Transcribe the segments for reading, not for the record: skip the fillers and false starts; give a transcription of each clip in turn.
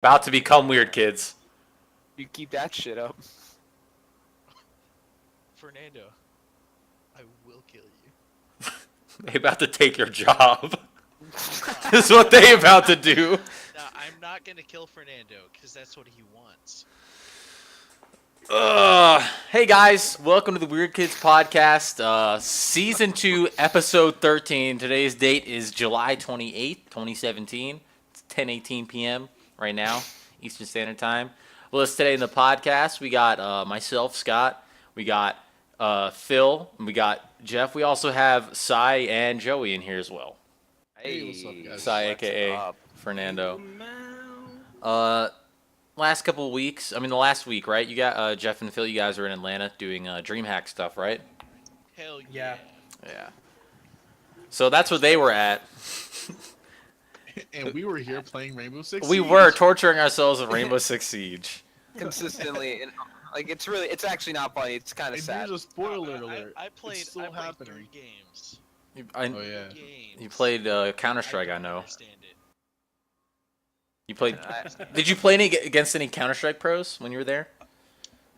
About to become weird, kids. You keep that shit up. Fernando, I will kill you. They about to take your job. This is what they about to do. Now, I'm not gonna kill Fernando because that's what he wants. Hey guys, welcome to the Weird Kids Podcast, Season 2, Episode 13. Today's date is July 28th, 2017. It's 10:18 p.m. right now, Eastern Standard Time. Well, today in the podcast, we got myself, Scott, we got Phil, and we got Jeff. We also have Cy and Joey in here as well. Hey, what's up, guys? Cy, what's a.k.a. up? Fernando. Last couple of weeks, the last week, right? You got Jeff and Phil, you guys were in Atlanta doing DreamHack stuff, right? Hell yeah. Yeah. So that's where they were at. And we were here playing Rainbow Six We Siege. were torturing ourselves with Rainbow Six Siege. Consistently, and it's actually not funny. It's kind of And sad. here's a spoiler alert. I played, It's still I played happening. 3 games. Oh yeah. Games. You played Counter-Strike, I don't know. understand it. You played. I- Did you play any against any Counter-Strike pros when you were there?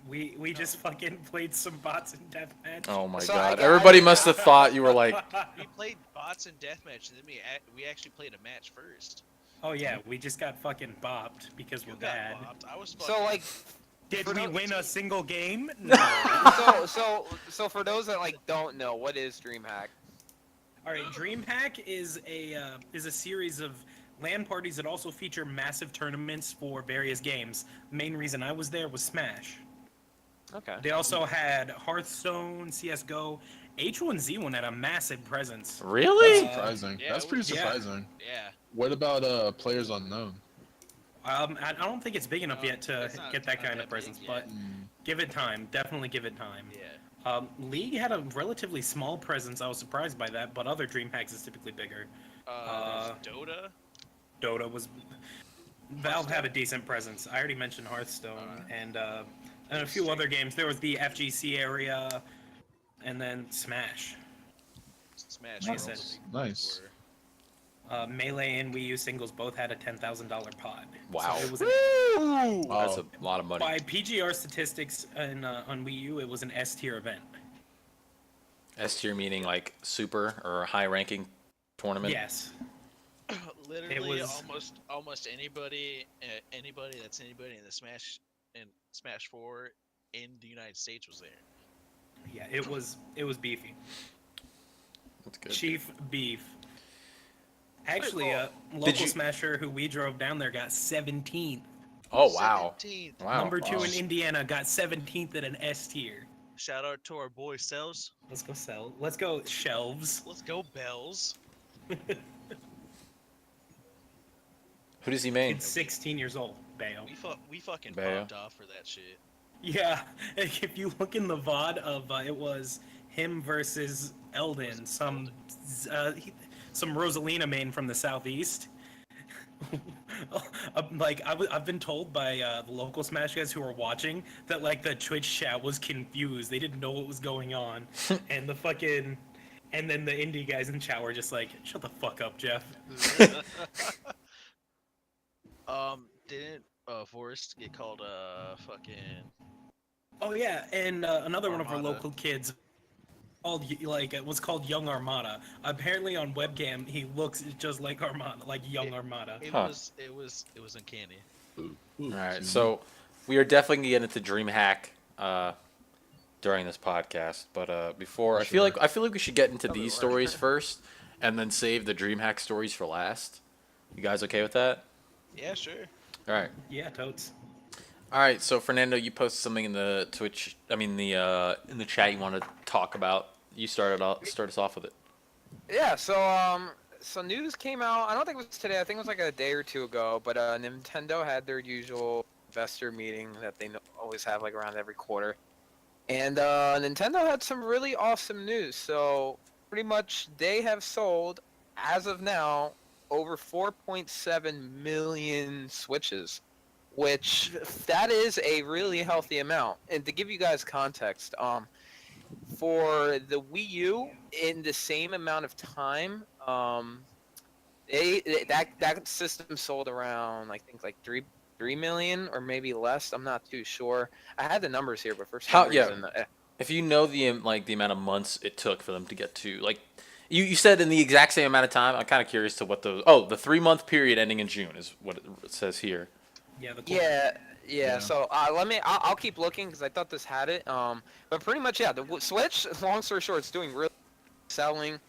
We just fucking played some bots in deathmatch. Oh my So god! I- Everybody must have thought you were like. We played bots and deathmatch, and then we actually played a match first. Oh yeah, we just got fucking bopped because we're You got bad. bopped. I was So like, Did For we no- win a single game? No. so for those that like don't know, what is DreamHack? All right, DreamHack is a series of LAN parties that also feature massive tournaments for various games. The main reason I was there was Smash. Okay. They also had Hearthstone, CS:GO, H1Z1 had a massive presence. Really? That's surprising. yeah, That's it pretty was- yeah. surprising. Yeah. What about Players Unknown? I don't think it's big enough yet to it's not- get that not kind that of presence, big but yet. give it time. Definitely give it time. Yeah. League had a relatively small presence. I was surprised by that, but other DreamHacks is typically bigger. There's Dota. Dota was. Valve had a decent presence. I already mentioned Hearthstone and a few other games. There was the FGC area, and then Smash. Smash. Nice. where all the big Nice. were. Melee and Wii U singles both had a $10,000 pod. Wow. So it was That's a lot of money. by PGR statistics on Wii U, it was an S tier event. S tier meaning like super or high ranking tournament. Yes. Literally, was- almost anybody that's anybody in the Smash 4 in the United States was there. Yeah, it was beefy. That's good. Chief Beef. Actually, cool. a Did local you- smasher who we drove down there got 17th. Oh wow. 17th. Wow. Number 2 wow. in Indiana got 17th at an S tier. Shout out to our boy Sells. Let's go sell. Let's go shelves. Let's go Bells. Who does he main? It's 16 years old. Bayo. We fucking Bayo. popped off for that shit. Yeah, if you look in the VOD of it was him versus Eldon, some Rosalina main from the southeast. I've been told by the local Smash guys who are watching that like the Twitch chat was confused. They didn't know what was going on, and then the indie guys in chat were just like, "Shut the fuck up, Jeff." Didn't Forrest get called fucking? Oh yeah, and another one of our Armada. local kids called it was called Young Armada. Apparently on webcam he looks just like Armada, like Young Armada. It Huh. was uncanny. Ooh, All right, excuse so we are definitely gonna get into DreamHack during this podcast, but before I feel like we should get into these stories first, and then save the DreamHack stories for last. You guys okay with that? Yeah, sure. All right. Yeah, totes. All right. So Fernando, you posted something in the Twitch. in the chat you want to talk about. You start us off with it. Yeah. So news came out. I don't think it was today. I think it was like a day or two ago. But Nintendo had their usual investor meeting that they always have like around every quarter, and Nintendo had some really awesome news. So pretty much they have sold, as of now, over 4.7 million Switches, which that is a really healthy amount. And to give you guys context, for the Wii U, in the same amount of time, that system sold around I think like 3 3 million or maybe less. I'm not too sure. I had the numbers here, but for some How? Yeah. reason, If you know the the amount of months it took for them to get to like, you said in the exact same amount of time. I'm kind of curious to what those. Oh, the 3 month period ending in June is what it says here. Yeah, the yeah. Yeah. So I'll keep looking because I thought this had it. But pretty much, yeah. The Switch. Long story short, it's doing really selling,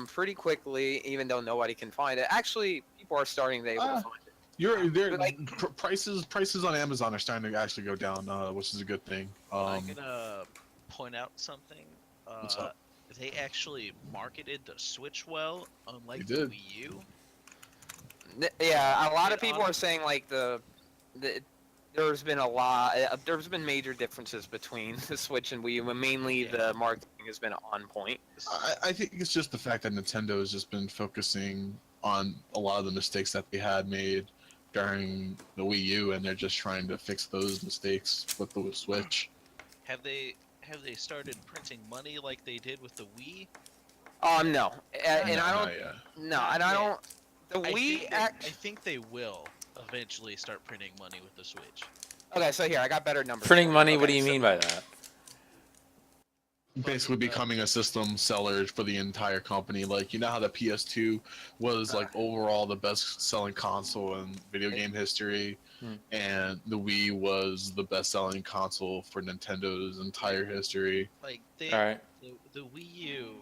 pretty quickly, even though nobody can find it. Actually, people are starting to able to find it. You're there. Like- Prices on Amazon are starting to actually go down, which is a good thing. I'm gonna point out something. What's up? They actually marketed the Switch well, unlike They the did. Wii U. Yeah, a lot of It people are saying like there's been a lot. There's been major differences between the Switch and Wii U, and mainly Yeah. the marketing has been on point. I think it's just the fact that Nintendo has just been focusing on a lot of the mistakes that they had made during the Wii U, and they're just trying to fix those mistakes with the Switch. Have they started printing money like they did with the Wii? No, and No, I not don't. yet. No, and I don't. The Wii. I think they will eventually start printing money with the Switch. Okay, so here I got better numbers. Printing for you. money. What Okay, do you so- mean by that? Basically becoming a system seller for the entire company. Like, you know how the PS2 was like overall the best selling console in video game history, and the Wii was the best selling console for Nintendo's entire history. Like they, All right. the Wii U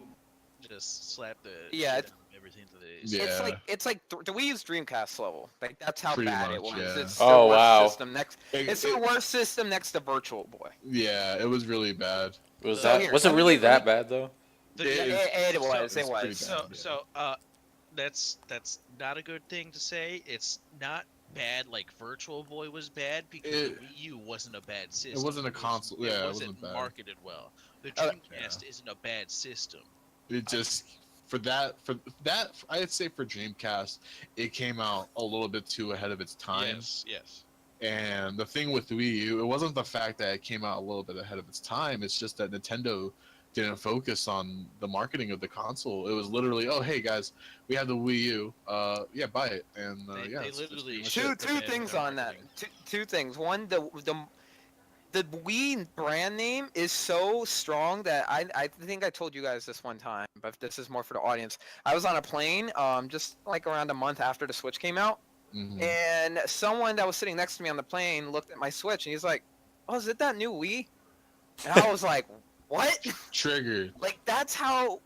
just slapped the Yeah, shit out of everything that they. Yeah. It's like the Wii U's Dreamcast level. Like that's how Pretty bad it much, was. yeah. It's Oh, the worst wow. system next. It- It's it- the worst system next to Virtual Boy. Yeah, it was really bad. Was So that here, was it let me really get- that bad though? The- It was. it's It pretty was. bad. So that's not a good thing to say. It's not bad like Virtual Boy was bad because It- the Wii U wasn't a bad system. wasn't a console- yeah, it wasn't wasn't bad. marketed well. The Okay. Dreamcast isn't a bad system. It just for that I'd say for Dreamcast, it came out a little bit too ahead of its time. Yes. And the thing with Wii U, it wasn't the fact that it came out a little bit ahead of its time. It's just that Nintendo didn't focus on the marketing of the console. It was literally, oh hey guys, we have the Wii U. Yeah, buy it. And They yeah, it's literally pretty much shit it. the Two bed things with on that. marketing. Two things. One, the Wii brand name is so strong that I think I told you guys this one time, but this is more for the audience. I was on a plane, just like around a month after the Switch came out, Mhm. and someone that was sitting next to me on the plane looked at my Switch and he's like, "Oh, is it that new Wii?" And I was like, "What?" Triggered. Like that's how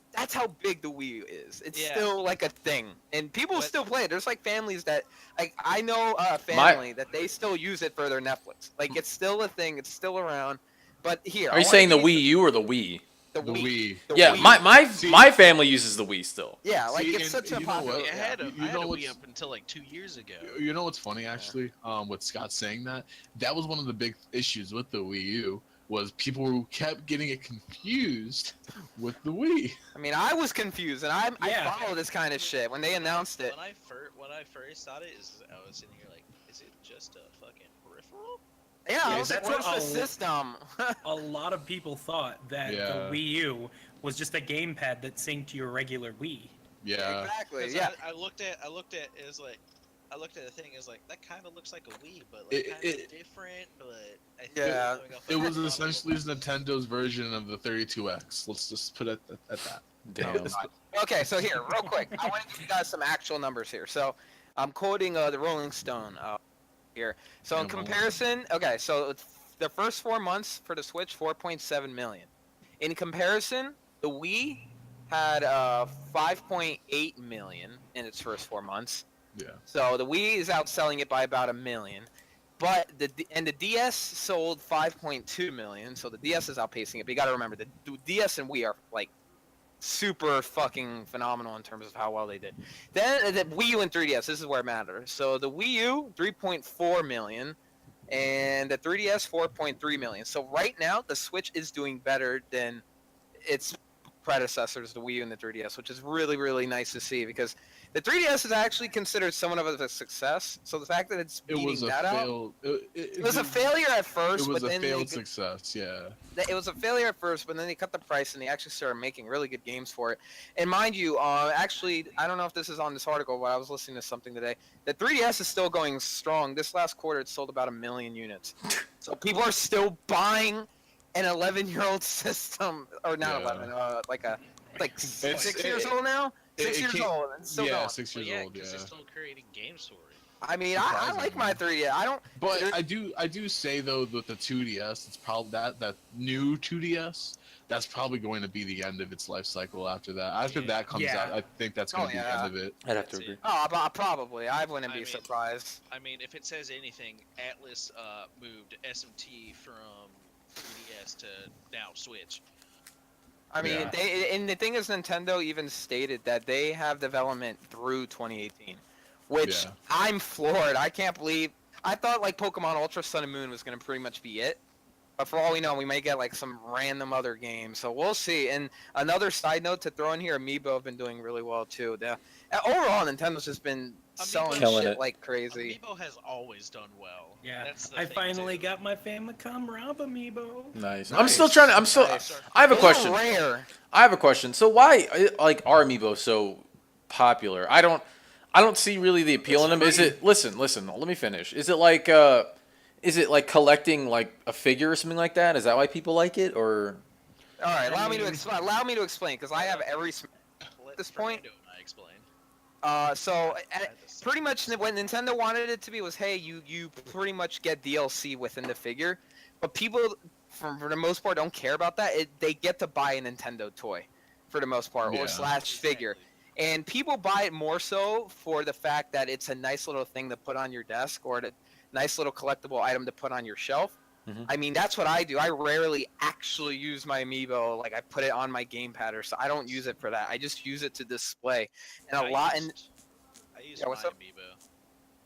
big the Wii U is. It's Yeah. still like a thing, and people What- still play it. There's like families that like I know a family that they still use it for their Netflix. Like it's still a thing. It's still around. But here, Are you saying the Wii U or the Wii? The The Wii. Wii. The Yeah, Wii. See- my family uses the Wii still. Yeah, like See, it's and such a you know popular. what? I had a, You I had know a what's- Wii up until like 2 years ago. You know what's funny actually? With Scott saying that, that was one of the big issues with the Wii U, was people who kept getting it confused with the Wii. I mean, I was confused, and I Yeah. follow this kind of shit when they announced it. When I first thought it, I was sitting here like, is it just a fucking peripheral? Yeah, I Yeah, was like, that's where's the what system? A lot of people thought that Yeah. the Wii U was just a gamepad that synced to your regular Wii. Yeah. Exactly. 'Cause Yeah. I looked at it as like, I looked at the thing as like that kind of looks like a Wii, but like It- kind of it- different. But I think Yeah. going off It of was the essentially Nintendo's version of the 32X. Let's just put it at that. Damn. Okay, so here, real quick, I want to give you guys some actual numbers here. So, I'm quoting the Rolling Stone here. So, in Yeah, Rolling comparison, okay, so the first 4 months for the Switch, 4.7 million. In comparison, the Wii had 5.8 million in its first 4 months. Yeah. So the Wii is outselling it by about 1 million. But the DS sold 5.2 million, so the DS is outpacing it. But you got to remember the DS and Wii are like super fucking phenomenal in terms of how well they did. Then the Wii U and 3DS, this is where it matters. So the Wii U 3.4 million, and the 3DS 4.3 million. So right now the Switch is doing better than its predecessors, the Wii U and the 3DS, which is really, really nice to see because The 3DS is actually considered somewhat of a success. So the fact that it's It beating was a that out, failed. it was a failure at It first, was but a then failed success. Yeah. it was a failure at first, but then they cut the price and they actually started making really good games for it. And mind you, actually, I don't know if this is on this article, but I was listening to something today. The 3DS is still going strong. This last quarter, it sold about 1 million units. So people are still buying an 11-year-old system, or not Yeah. 11, like It's- 6 years old now. it 6 years can't- old and still yeah, going. 6 Well, years yeah, old. because Yeah. they're still creating games for it. I mean, I like my 3DS. I don't. But there- I do say though that the 2DS, it's probably that new 2DS, that's probably going to be the end of its life cycle after that. After Yeah. that comes Yeah. out, I think that's going to be the end of it. I'd have to That's agree. it. Oh, probably. I wouldn't I be mean- surprised. I mean, if it says anything, Atlas moved SMT from 3DS to now Switch. I mean, Yeah. and the thing is, Nintendo even stated that they have development through 2018, which Yeah. I'm floored. I can't believe. I thought like Pokemon Ultra Sun and Moon was gonna pretty much be it, but for all we know, we may get like some random other game. So we'll see. And another side note to throw in here, Amiibo have been doing really well too. Overall, Nintendo's just been selling Killing shit it. like crazy. Amiibo has always done well. Yeah, That's the I thing, finally too. got my Famicom Rob amiibo. Nice. Nice. I'm still trying to. Nice. I have a Those are question. Rare. I have a question. So why, like, are amiibo so popular? I don't see really the appeal in them. Is it? Listen. Let me finish. Is it like collecting like a figure or something like that? Is that why people like it, or? All right, allow me to mean- explain. Allow me to explain, because I have every. Let this point- Fernando and I explain. So I had this- pretty much what Nintendo wanted it to be was, hey, you pretty much get DLC within the figure, but people for the most part don't care about that. They get to buy a Nintendo toy for the most part, Yeah. or slash figure. Exactly. And people buy it more so for the fact that it's a nice little thing to put on your desk or a nice little collectible item to put on your shelf. Mhm. I mean, that's what I do. I rarely actually use my amiibo. Like, I put it on my gamepad or so. I don't use it for that. I just use it to display. And I used Yeah, what's my up? Amiibo.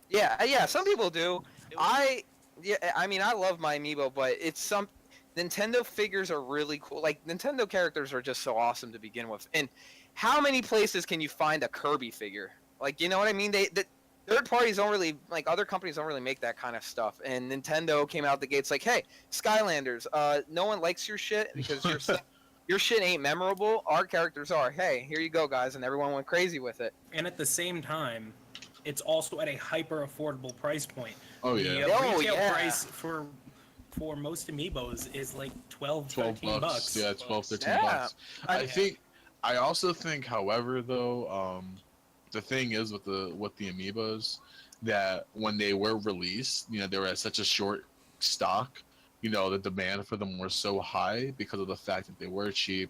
yeah, some people do. It was- I mean, I love my amiibo, but it's some Nintendo figures are really cool. Like, Nintendo characters are just so awesome to begin with. And how many places can you find a Kirby figure? Like, you know what I mean? The third parties don't really, like, other companies don't really make that kind of stuff. And Nintendo came out the gates like, hey, Skylanders, no one likes your shit because your shit ain't memorable. Our characters are. Hey, here you go, guys. And everyone went crazy with it. And at the same time, it's also at a hyper affordable price point. Oh The yeah. Oh, retail yeah. price for most amiibos is like 12, 12 13 bucks. bucks. Yeah, 12, 13 Yeah. bucks. I- I also think, however, though, the thing is with the amiibos, that when they were released, they were at such a short stock, the demand for them was so high because of the fact that they were cheap,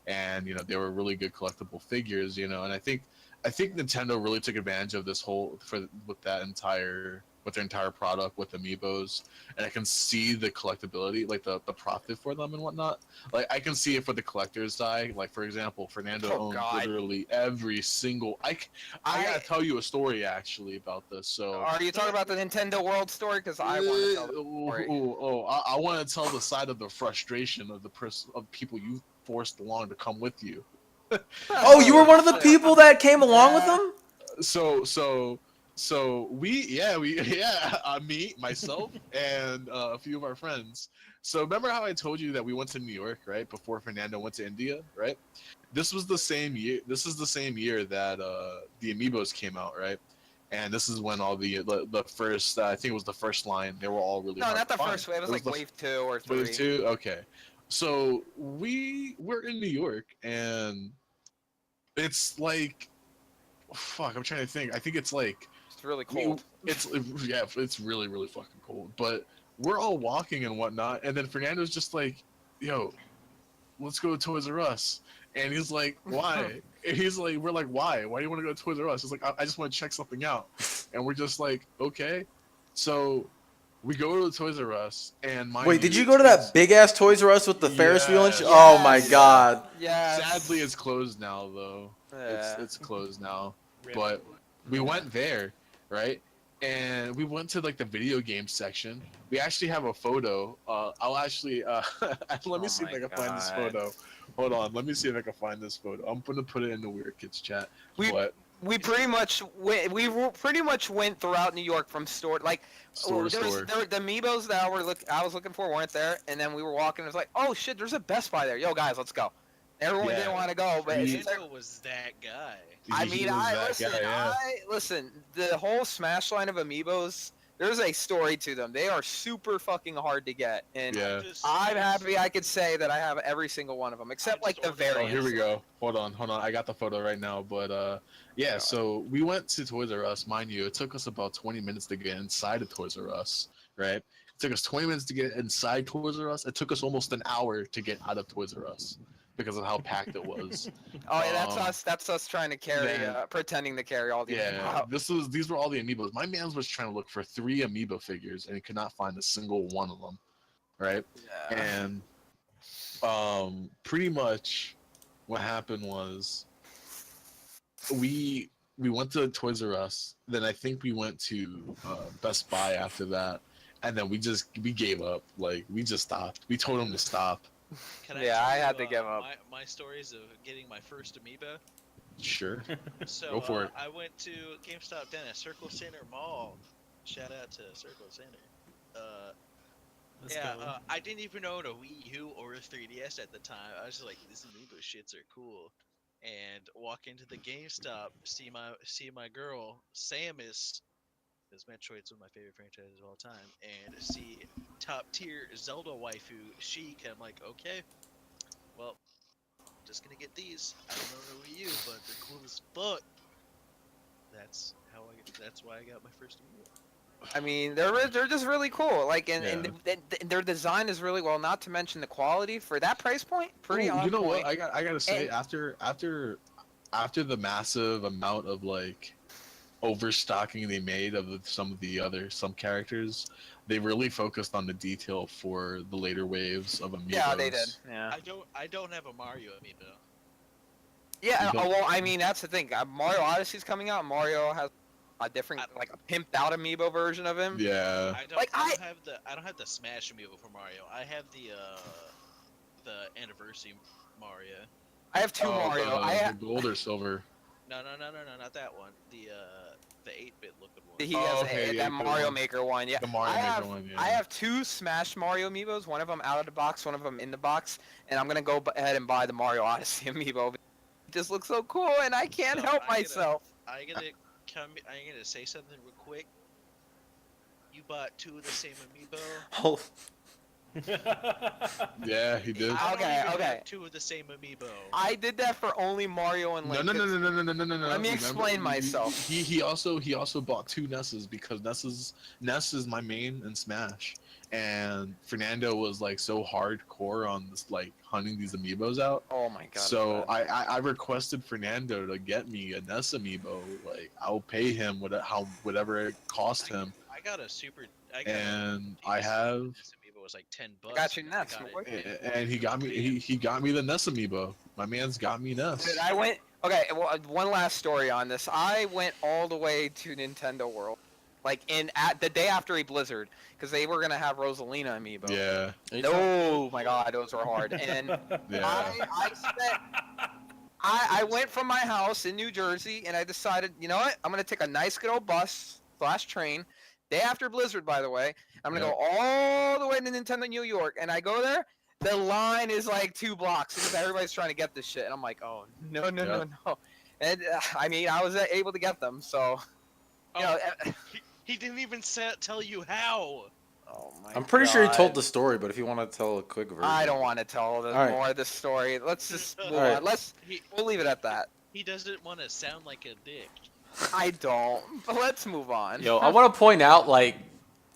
and they were really good collectible figures, and I think Nintendo really took advantage of this with their entire product with amiibos, and I can see the collectability, like the profit for them and whatnot. Like, I can see it for the collector's side. Like, for example, Fernando Oh, owns God. literally every single. I gotta tell you a story actually about this. So Are you talking about the Nintendo World story? Because I want to tell the story. I want to tell the side of the frustration of of people you forced along to come with you. Oh, you were one of the people that came along with them. So we me, myself, and a few of our friends. So remember how I told you that we went to New York, right, before Fernando went to India, right? This was the same year. This is the same year that the Amiibos came out, right? And this is when all the first, I think it was the first line. They were all really No, hard not to the find. first wave. It was like the wave 2 or 3. Wave 2? Okay. So we're in New York, and it's like, fuck, I'm trying to think. I think it's like, It's really cold. it's really, really fucking cold. But we're all walking and whatnot, and then Fernando's just like, yo, let's go to Toys R Us. And he's like, why? And he's like, we're like, why? Why do you want to go to Toys R Us? He's like, I just want to check something out. And we're just like, okay. So we go to the Toys R Us, and Wait, did you go to that big ass Toys R Us with the Ferris wheel and shit? Yes. Oh my Yes. god. Yeah. Sadly, it's closed now, though. Yeah. It's closed now. Rip. But we went there, right? And we went to like the video game section. We actually have a photo. I'll actually let me see if I can find this God. photo. Hold on, let me see if I can find this photo. I'm gonna put it in the Weird Kids chat. We- But we pretty much went throughout New York from store like Store to store. the amiibos that I was looking for weren't there, and then we were walking. It was like, oh shit, there's a Best Buy there. Yo guys, let's go. Everyone Yeah. didn't want to go, but it's Fernando was that guy. I He mean, was that guy, yeah. listen. The whole Smash line of amiibos, there's a story to them. They are super fucking hard to get, and Yeah. I'm happy I could say that I have every single one of them, except I like just the ordered Oh, variants. here we go. Hold on. I got the photo right now, but yeah. So we went to Toys R Us, mind you. It took us about 20 minutes to get inside of Toys R Us, right? It took us 20 minutes to get inside Toys R Us. It took us almost an hour to get out of Toys R Us because of how packed it was. Oh yeah, that's Um, us. That's us trying to carry, then- pretending to carry all the. Yeah, these were all the amiibos. My man was trying to look for 3 amiibo figures and he could not find a single one of them, right? Yeah. And pretty much what happened was we went to Toys R Us. Then I think we went to Best Buy after that, and then we gave up. Like we just stopped. We told them to stop. Can Yeah, tell I you, had to give up. My stories of getting my first amiibo. Sure. So Go for it. I went to GameStop down at Circle Center Mall. Shout out to Circle Center. Let's Yeah, go. I didn't even own a Wii U or a 3DS at the time. I was just like, these amiibo shits are cool. And walk into the GameStop, see my girl Samus, because Metroid's one of my favorite franchises of all time, and see top tier Zelda waifu Sheik. I'm like, okay, well, just gonna get these. I don't know the Wii U, but they're cool as fuck. That's why I got my first amiibo. I mean, they're just really cool. Like, and their design is really well. Not to mention the quality for that price point, pretty Ooh, on you know point. what? I gotta say, And- after the massive amount of like overstocking they made of some characters, they really focused on the detail for the later waves of amiibos. Yeah, they did. Yeah. I don't have a Mario amiibo. Yeah. You don't- Well, I mean, that's the thing. Mario Odyssey's coming out. Mario has a different, like a pimped out amiibo version of him. Yeah. I don't, Like, I don't have the Smash amiibo for Mario. I have the anniversary Mario. I have two Mario. I the have. gold or silver. No, not that one. The 8-bit looking one. He Oh, has okay, that yeah, Mario one. Maker one. Yeah. The Mario I Maker have, one, yeah. I have 2 Smash Mario amiibos. One of them out of the box. One of them in the box. And I'm gonna go ahead and buy the Mario Odyssey amiibo. It just looks so cool, and I can't So help I'm gonna- myself. I'm gonna say something real quick. You bought 2 of the same amiibo. Oh, Yeah, he did. I don't Okay, even okay. have 2 of the same amiibo. I did that for only Mario and No, Link. no, no, 'cause- no, no, no, no, no, no, no. Let me Remember, explain myself. He also bought 2 Nesses because Ness is my main in Smash, and Fernando was like so hardcore on this like hunting these amiibos out. Oh my god. So I requested Fernando to get me a Ness amiibo. Like I'll pay him whatever it cost him, I got a super. and I have. This amiibo was like $10. got you and nuts, got it. boy. And he got me. He got me the Ness amiibo. My man's got me Ness. Dude, I went. Okay, well, one last story on this. I went all the way to Nintendo World, like at the day after a Blizzard, because they were gonna have Rosalina amiibo. Yeah. Oh my god, those were hard. And Yeah. I went from my house in New Jersey, and I decided, you know what? I'm gonna take a nice good old bus / train. Day after Blizzard, by the way. I'm gonna Yep. go all the way to Nintendo New York, and I go there. The line is like 2 blocks because everybody's trying to get this shit, and I'm like, oh no. And I mean, I was able to get them, so you know. He didn't even tell you how. Oh my I'm pretty sure he God. told the story, but if you want to tell a quick version. I don't want to tell All right. more of the story. Let's just move All right. on. We'll leave it at that. He doesn't want to sound like a dick. I don't. But let's move on. Yo, I want to point out, like,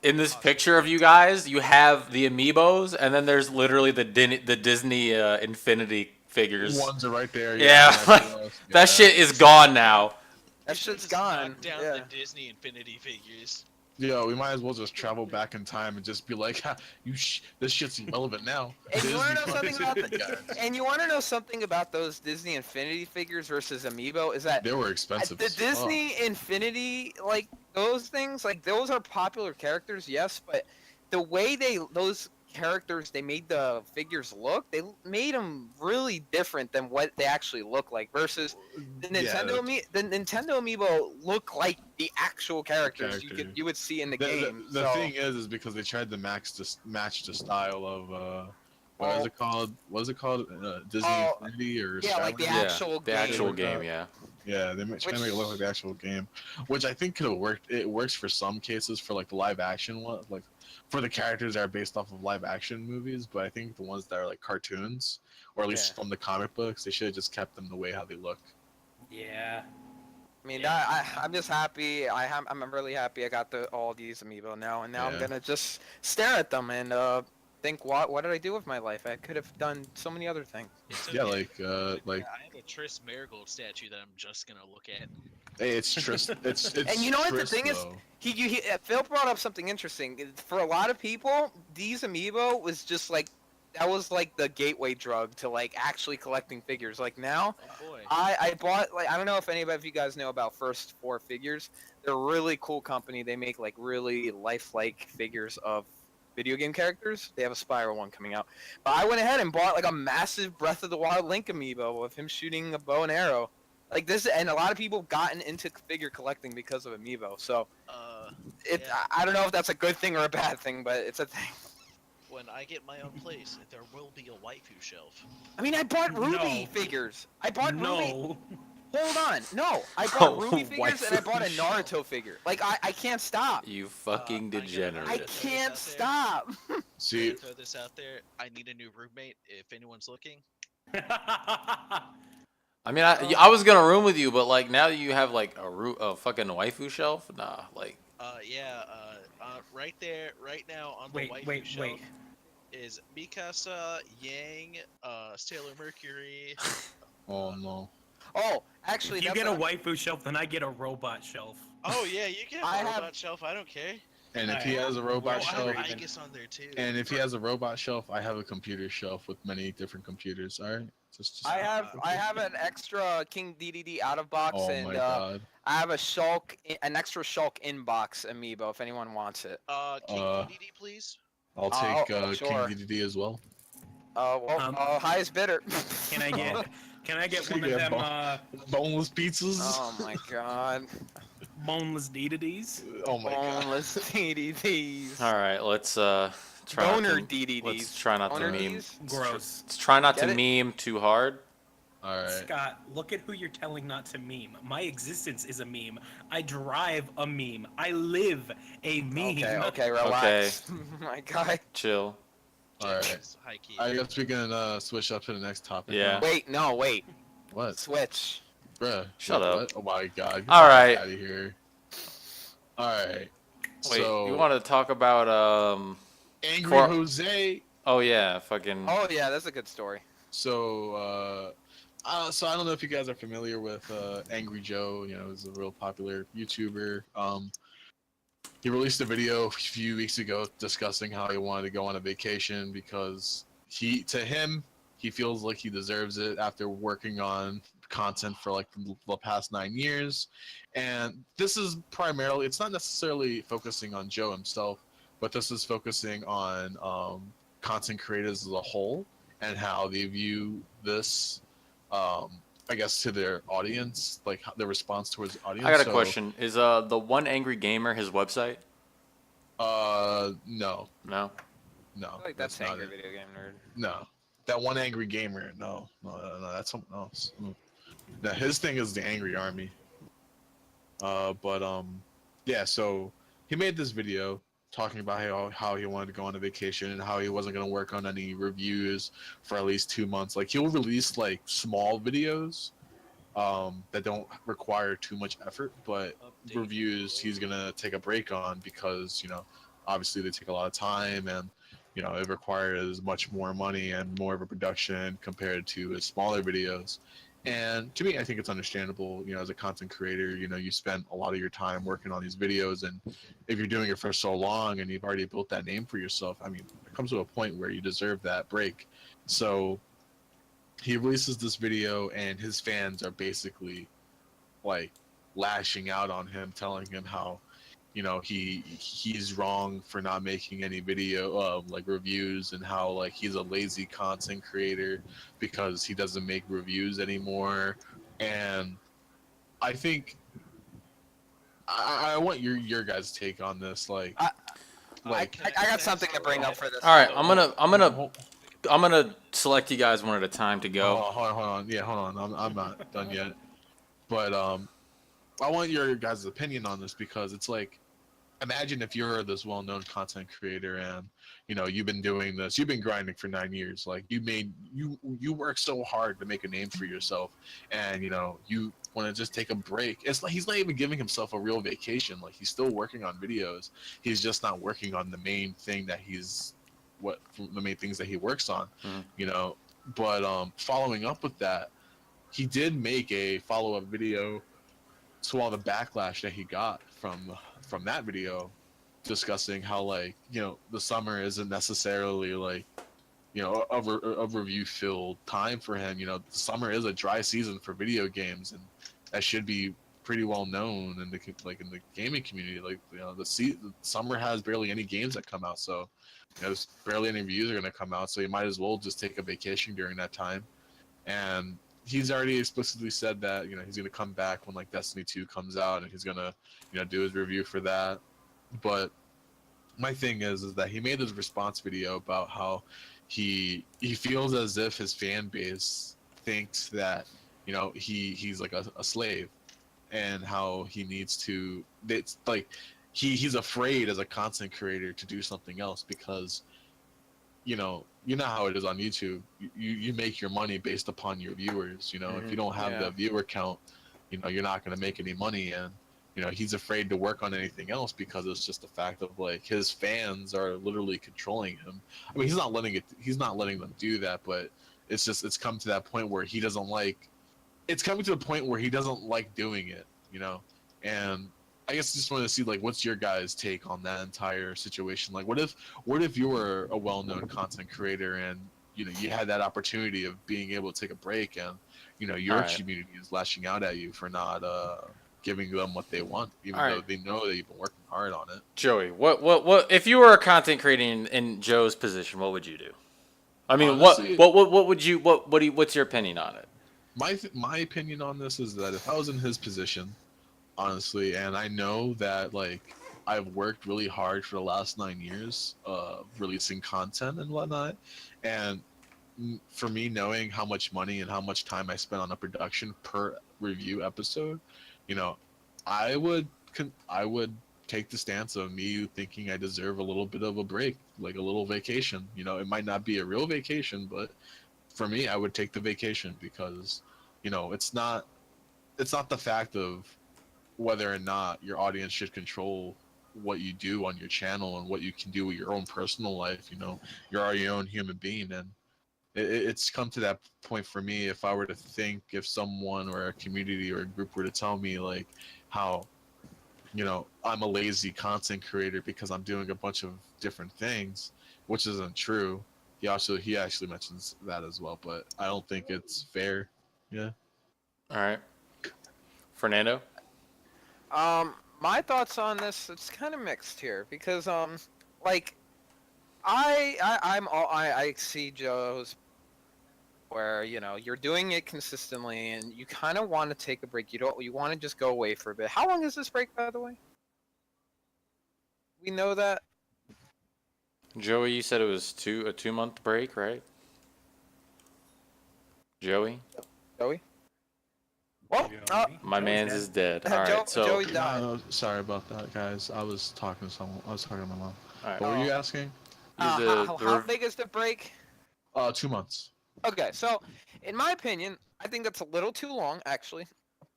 in this picture of you guys, you have the amiibos, and then there's literally the Disney Infinity figures. Ones are right there. Yeah, like, that shit is gone now. That You should've shit's just gone. knocked down Yeah. the Disney Infinity figures. Yeah, we might as well just travel back in time and just be like, ha, this shit's irrelevant now. And you want to know Disney something about fucking guys. and you want to know something about those Disney Infinity figures versus amiibo is that They were expensive. the as fuck. Disney Infinity, like those things, like those are popular characters, yes, but the way those characters they made the figures look, they made them really different than what they actually look like. Versus the Nintendo amiibo look like the actual characters you would see in the game. The thing is because they tried to match the style of what is it called? What is it called? Disney Infinity or yeah, like the Skyward? actual game, yeah. Yeah, they try to make it look like the actual game, which I think could have worked. It works for some cases for like the live action one, like for the characters that are based off of live action movies. But I think the ones that are like cartoons, or at least from the comic books, they should have just kept them the way how they look. Yeah. I mean, I'm just happy. I'm really happy I got all these amiibo now, and now I'm gonna just stare at them and think, what did I do with my life? I could have done so many other things. Yeah, like I have a Triss Marigold statue that I'm just gonna look at. hey, it's Triss. It's and you know what the thing though. is? Phil brought up something interesting. For a lot of people, these amiibo was just like that was like the gateway drug to like actually collecting figures. Like now, I bought like I don't know if anybody of you guys know about First 4 Figures. They're a really cool company. They make like really lifelike figures of video game characters. They have a Spyro one coming out. But I went ahead and bought like a massive Breath of the Wild Link amiibo of him shooting a bow and arrow. Like this, and a lot of people gotten into figure collecting because of amiibo. So, I don't know if that's a good thing or a bad thing, but it's a thing. When I get my own place, there will be a waifu shelf. I mean, I bought Ruby figures. I bought Ruby. Hold on. No, I bought Oh, Ruby figures and I waifu bought a Naruto figure. Like, I can't stop. You fucking degenerate. I can't stop. See, Throw this out there. I need a new roommate if anyone's looking. I mean, I was gonna room with you, but like now that you have like a fucking waifu shelf, nah, like. Right there, right now on the waifu shelf is Mikasa, Yang, Sailor Mercury. Oh no. Oh, actually, if you get a waifu shelf, then I get a robot shelf. Oh yeah, you get a robot shelf. I don't care. And if he has a robot shelf, I guess on there too. And if he has a robot shelf, I have a computer shelf with many different computers. All right. Just I have an extra King DDD out of box, and my God. I have an extra Shulk inbox amiibo if anyone wants it. King DDD, please. I'll take sure. King DDD as well. Highest bidder. Can I get one of them boneless pizzas? Oh my God. Boneless DDDs? Oh my God. Boneless DDDs. All right, let's try Boner not to, DDDs. Let's try not to meme. Gross. Let's try not to meme too hard. All right. Scott, look at who you're telling not to meme. My existence is a meme. I drive a meme. I live a meme. Okay, relax. My guy. Chill. All right. I guess we can switch up to the next topic. Yeah. Wait. What? Switch. Bruh. Shut up. What? Oh my God. All right. Out of here. All right. Wait, so, you want to talk about Angry Jose? Oh yeah, fucking. Oh yeah, that's a good story. So I don't know if you guys are familiar with Angry Joe. You know, he's a real popular YouTuber. He released a video a few weeks ago discussing how he wanted to go on a vacation because he feels like he deserves it after working on content for like the past 9 years. And this is primarily, it's not necessarily focusing on Joe himself, but this is focusing on content creators as a whole and how they view this, I guess, to their audience, like their response towards the audience. I got a question. Is the One Angry Gamer his website? No. No. I feel like that's Angry Video Game Nerd. No. That One Angry Gamer. No, that's something else. Now, his thing is the Angry Army. Yeah, so he made this video talking about how he wanted to go on a vacation and how he wasn't going to work on any reviews for at least 2 months. Like, he'll release, like, small videos that don't require too much effort, but reviews he's going to take a break on because, you know, obviously they take a lot of time and, you know, it requires much more money and more of a production compared to his smaller videos. And to me, I think it's understandable, you know, as a content creator, you know, you spend a lot of your time working on these videos, and if you're doing it for so long and you've already built that name for yourself, I mean, it comes to a point where you deserve that break. So he releases this video and his fans are basically like lashing out on him, telling him how he's wrong for not making any video like reviews, and how like he's a lazy content creator because he doesn't make reviews anymore. And I think I want your guys' take on this. Like, I got something to bring up for this. All right, I'm gonna select you guys one at a time to go. Hold on. Yeah, hold on. I'm not done yet. But I want your guys' opinion on this, because it's like, imagine if you're this well-known content creator and you've been doing this, you've been grinding for 9 years, like you work so hard to make a name for yourself, and you want to just take a break. It's like he's not even giving himself a real vacation. Like, he's still working on videos, he's just not working on the main thing that the main things that he works on. But following up with that, he did make a follow-up video to all the backlash that he got from that video, discussing how, like, the summer isn't necessarily like a review filled time for him. The summer is a dry season for video games, and that should be pretty well known in the gaming community. Like, the summer has barely any games that come out, so there's barely any reviews are going to come out, so you might as well just take a vacation during that time. And he's already explicitly said that he's going to come back when like Destiny 2 comes out, and he's going to do his review for that. But my thing is that he made this response video about how he feels as if his fan base thinks that he's like a slave, and how he needs to, it's like he's afraid as a content creator to do something else, because you know how it is on YouTube. You make your money based upon your viewers. If you don't have the viewer count, you're not going to make any money. And he's afraid to work on anything else, because it's just the fact of like his fans are literally controlling him. I mean, he's not letting them do that, but it's come to that point where he doesn't like. It's coming to a point where he doesn't like doing it. And I guess I just wanted to see, like, what's your guys' take on that entire situation? Like, what if you were a well-known content creator, and you had that opportunity of being able to take a break, and your community is lashing out at you for not giving them what they want, even though they know that you've been working hard on it. Joey, what if you were a content creator in Joe's position, what would you do? I mean, honestly, what's your opinion on it? My opinion on this is that if I was in his position, honestly, and I know that like I've worked really hard for the last 9 years releasing content and whatnot, and for me, knowing how much money and how much time I spent on a production per review episode, I would take the stance of me thinking I deserve a little bit of a break, like a little vacation. It might not be a real vacation, but for me, I would take the vacation, because it's not the fact of whether or not your audience should control what you do on your channel and what you can do with your own personal life. You're your own human being, and it's come to that point for me. If I were to think, if someone or a community or a group were to tell me like how I'm a lazy content creator because I'm doing a bunch of different things, which isn't true. He actually mentions that as well, but I don't think it's fair. Yeah. All right, Fernando. My thoughts on this, it's kind of mixed here, because like I see Joe's, where you're doing it consistently and you kind of want to take a break. You want to just go away for a bit. How long is this break, by the way? We know that. Joey, you said it was a 2-month break, right? Joey? Well, my man's is dead. All right, so Joey died. No, sorry about that, guys. I was talking to someone. I was talking to my mom. all right. What were you asking? How big is the break? 2 months. Okay, so in my opinion, I think that's a little too long, actually.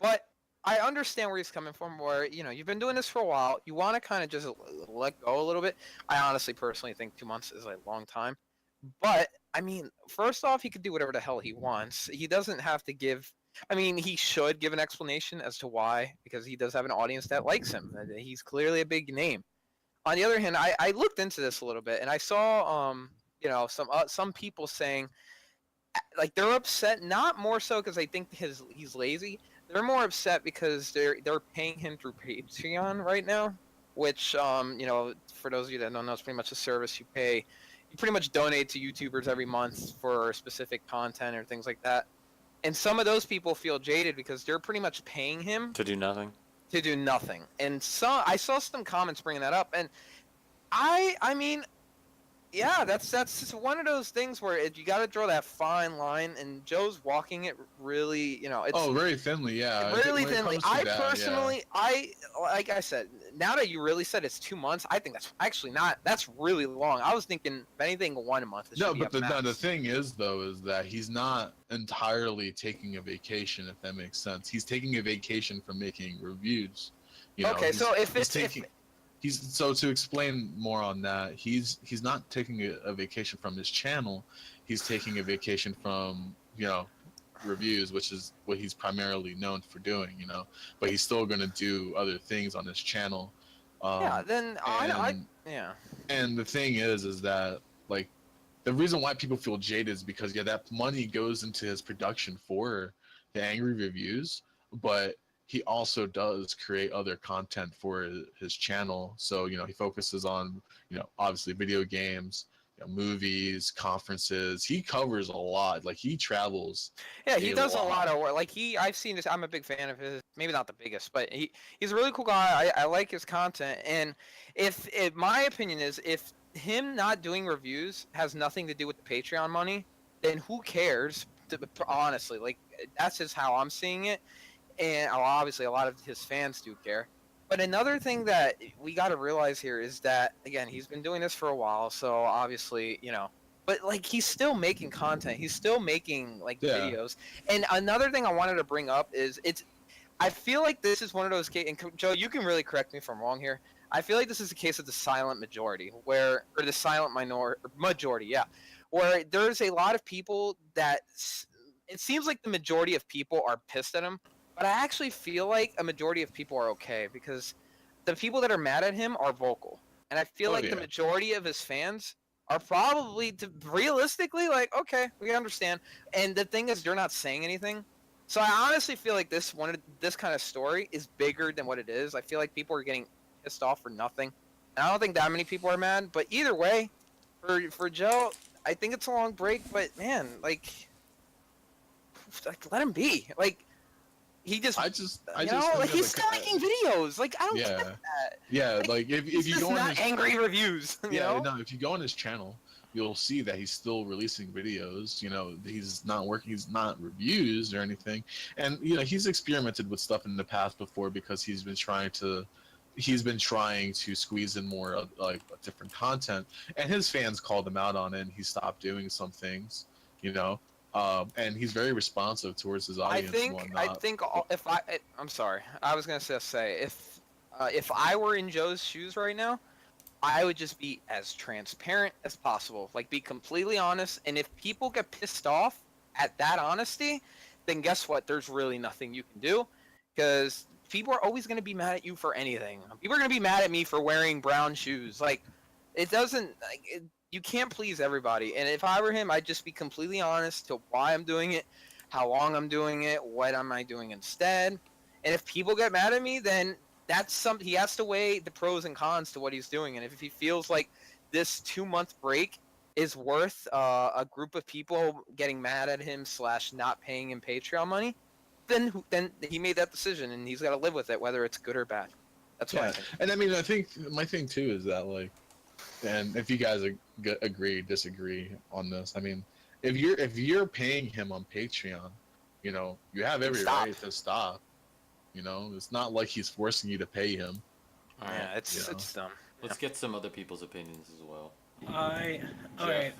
But I understand where he's coming from, where you've been doing this for a while. You want to kind of just let go a little bit. I honestly, personally think 2 months is a long time. But I mean, first off, he could do whatever the hell he wants. He doesn't have to give. I mean, he should give an explanation as to why, because he does have an audience that likes him. He's clearly a big name. On the other hand, I looked into this a little bit, and I saw some people saying, like, they're upset, not more so because they think he's lazy. They're more upset because they're paying him through Patreon right now, which for those of you that don't know, it's pretty much a service you pay. You pretty much donate to YouTubers every month for specific content or things like that. And some of those people feel jaded because they're pretty much paying him To do nothing. to do nothing. And so I saw some comments bringing that up, and I mean, yeah, that's just one of those things where you got to draw that fine line, and Joe's walking it really, it's very thinly, yeah. really When it thinly. comes to I that, yeah. personally, like I said, now that you really said it's 2 months, I think that's actually not. That's really long. I was thinking, if anything, 1 month. No, but the thing is that he's not entirely taking a vacation, if that makes sense. He's taking a vacation from making reviews. Okay, so so to explain more on that, he's not taking a vacation from his channel. He's taking a vacation from reviews, which is what he's primarily known for doing. But he's still going to do other things on his channel. Yeah. Then yeah. And the thing is that like the reason why people feel jaded is because that money goes into his production for the angry reviews, but he also does create other content for his channel. So, he focuses on, obviously video games, movies, conferences. He covers a lot. Like, he travels. Yeah, he does a lot of work. Like, I've seen this. I'm a big fan of his. Maybe not the biggest, but he's a really cool guy. I like his content. And if my opinion is, if him not doing reviews has nothing to do with the Patreon money, then who cares? Honestly, like, that's just how I'm seeing it. And obviously a lot of his fans do care. But another thing that we got to realize here is that, again, he's been doing this for a while, so obviously, but like he's still making content. He's still making videos. And another thing I wanted to bring up is I feel like this is one of those cases, and Joe, you can really correct me if I'm wrong here. I feel like this is a case of the silent majority, or the silent majority, yeah, where there's a lot of people that it seems like the majority of people are pissed at him. But I actually feel like a majority of people are okay because the people that are mad at him are vocal. And I feel the majority of his fans are probably realistically like, okay, we understand. And the thing is, they're not saying anything. So I honestly feel like this kind of story is bigger than what it is. I feel like people are getting pissed off for nothing. And I don't think that many people are mad. But either way, for Joe, I think it's a long break. But man, like let him be. Like, he just, he's still making videos. Like, I don't get that. Yeah, like if you go on his angry reviews, no, if you go on his channel, you'll see that he's still releasing videos. He's not reviews or anything, and he's experimented with stuff in the past before because he's been trying to squeeze in more of different content, and his fans called him out on it, and he stopped doing some things. And he's very responsive towards his audience. I'm sorry. I was gonna say if I were in Joe's shoes right now, I would just be as transparent as possible. Like, be completely honest. And if people get pissed off at that honesty, then guess what? There's really nothing you can do, because people are always gonna be mad at you for anything. People are gonna be mad at me for wearing brown shoes. Like, it doesn't you can't please everybody. And if I were him, I'd just be completely honest to why I'm doing it, how long I'm doing it, what am I doing instead. And if people get mad at me, then he has to weigh the pros and cons to what he's doing. And if he feels like this 2-month break is worth a group of people getting mad at him / not paying him Patreon money, then he made that decision, and he's got to live with it, whether it's good or bad. That's what I think. And I mean, I think my thing too is that, like, and if you guys agree, disagree on this, I mean, if you're paying him on Patreon, you have every right to stop. It's not like he's forcing you to pay him. Yeah, it's dumb. Let's get some other people's opinions as well. Okay.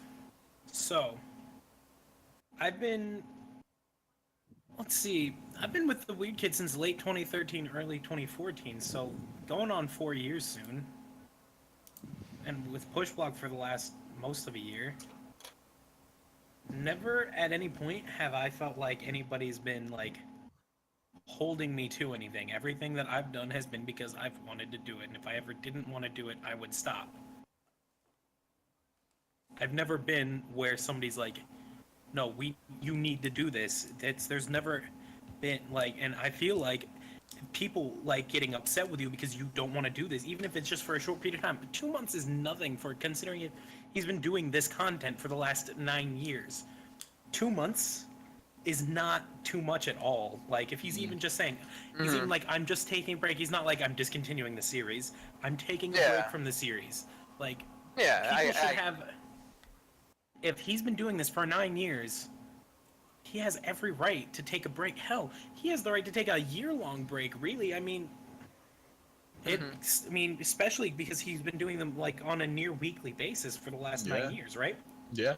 So, I've been with the Weird Kid since late 2013, early 2014, so going on 4 years soon. And with Pushblock for the last most of a year. Never at any point have I felt like anybody's been, like, holding me to anything. Everything that I've done has been because I've wanted to do it, and if I ever didn't want to do it, I would stop. I've never been where somebody's like, no, you need to do this. There's never been, like, and I feel like people like getting upset with you because you don't want to do this, even if it's just for a short period of time. But 2 months is nothing for considering it. He's been doing this content for the last 9 years. 2 months is not too much at all. Like if he's even just saying, he's even like, I'm just taking a break. He's not like I'm discontinuing the series. I'm taking a break from the series. Like Yeah, people should have. If he's been doing this for 9 years, he has every right to take a break. Hell, he has the right to take a year-long break. Really, I mean, especially because he's been doing them like on a near weekly basis for the last 9 years, right? Yeah.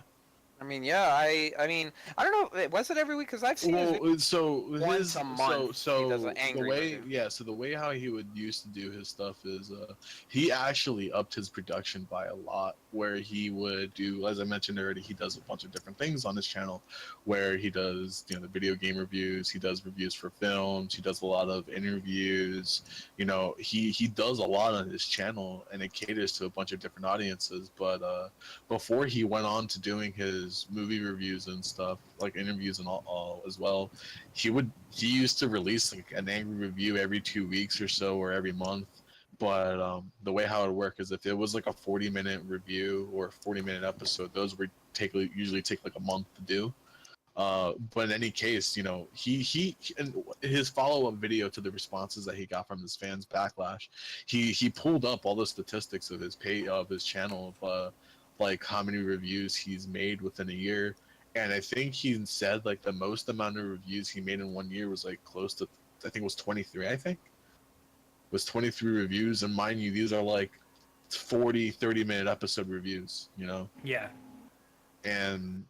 I mean, yeah, I mean, I don't know. Was it every week? Because I've seen his Well, so once a month. so he does an the angry way review. so the way how he would used to do his stuff is he actually upped his production by a lot, where he would do, as I mentioned already, he does a bunch of different things on his channel, where he does the video game reviews, he does reviews for films, he does a lot of interviews. He does a lot on his channel, and it caters to a bunch of different audiences. But before he went on to doing his movie reviews and stuff, like interviews and all as well, he used to release like an angry review every 2 weeks or so, or every month. But the way how it would work is, if it was like a 40-minute review or a 40-minute episode, those would usually take like a month to do. But in any case, he and his follow-up video to the responses that he got from his fans backlash, he pulled up all the statistics of his channel of like how many reviews he's made within a year. And I think he said like the most amount of reviews he made in 1 year was like close to, I think it was 23. I think it was 23 reviews, and mind you, these are like 30-minute episode reviews. Yeah. And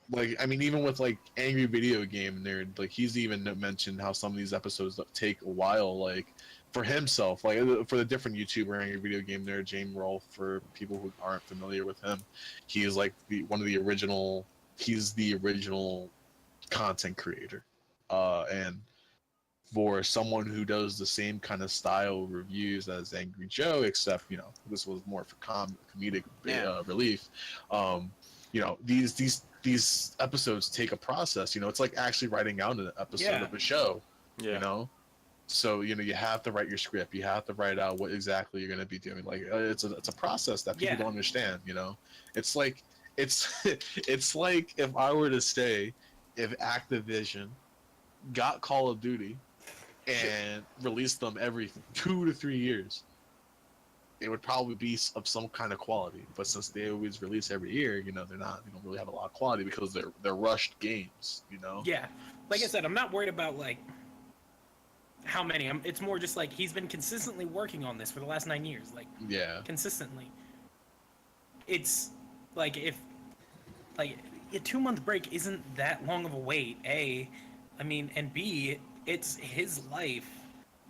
like, I mean, even with like Angry Video Game Nerd, like he's even mentioned how some of these episodes take a while, like for himself, like for the different YouTuber Angry Video Game Nerd, James Rolfe, for people who aren't familiar with him, he is like he's the original content creator. And for someone who does the same kind of style reviews as Angry Joe, except this was more for comedic relief. These episodes take a process. It's like actually writing out an episode of a show. So you have to write your script. You have to write out what exactly you're going to be doing. Like it's a process that people don't understand. It's like it's like if I were to say, if Activision got Call of Duty and released them every 2 to 3 years, it would probably be of some kind of quality. But since they always release every year, they don't really have a lot of quality because they're rushed games. Yeah, like I said, I'm not worried about like how many. It's more just like he's been consistently working on this for the last 9 years, like consistently. It's like if like a 2 month break isn't that long of a wait. A, I mean, and B, it's his life.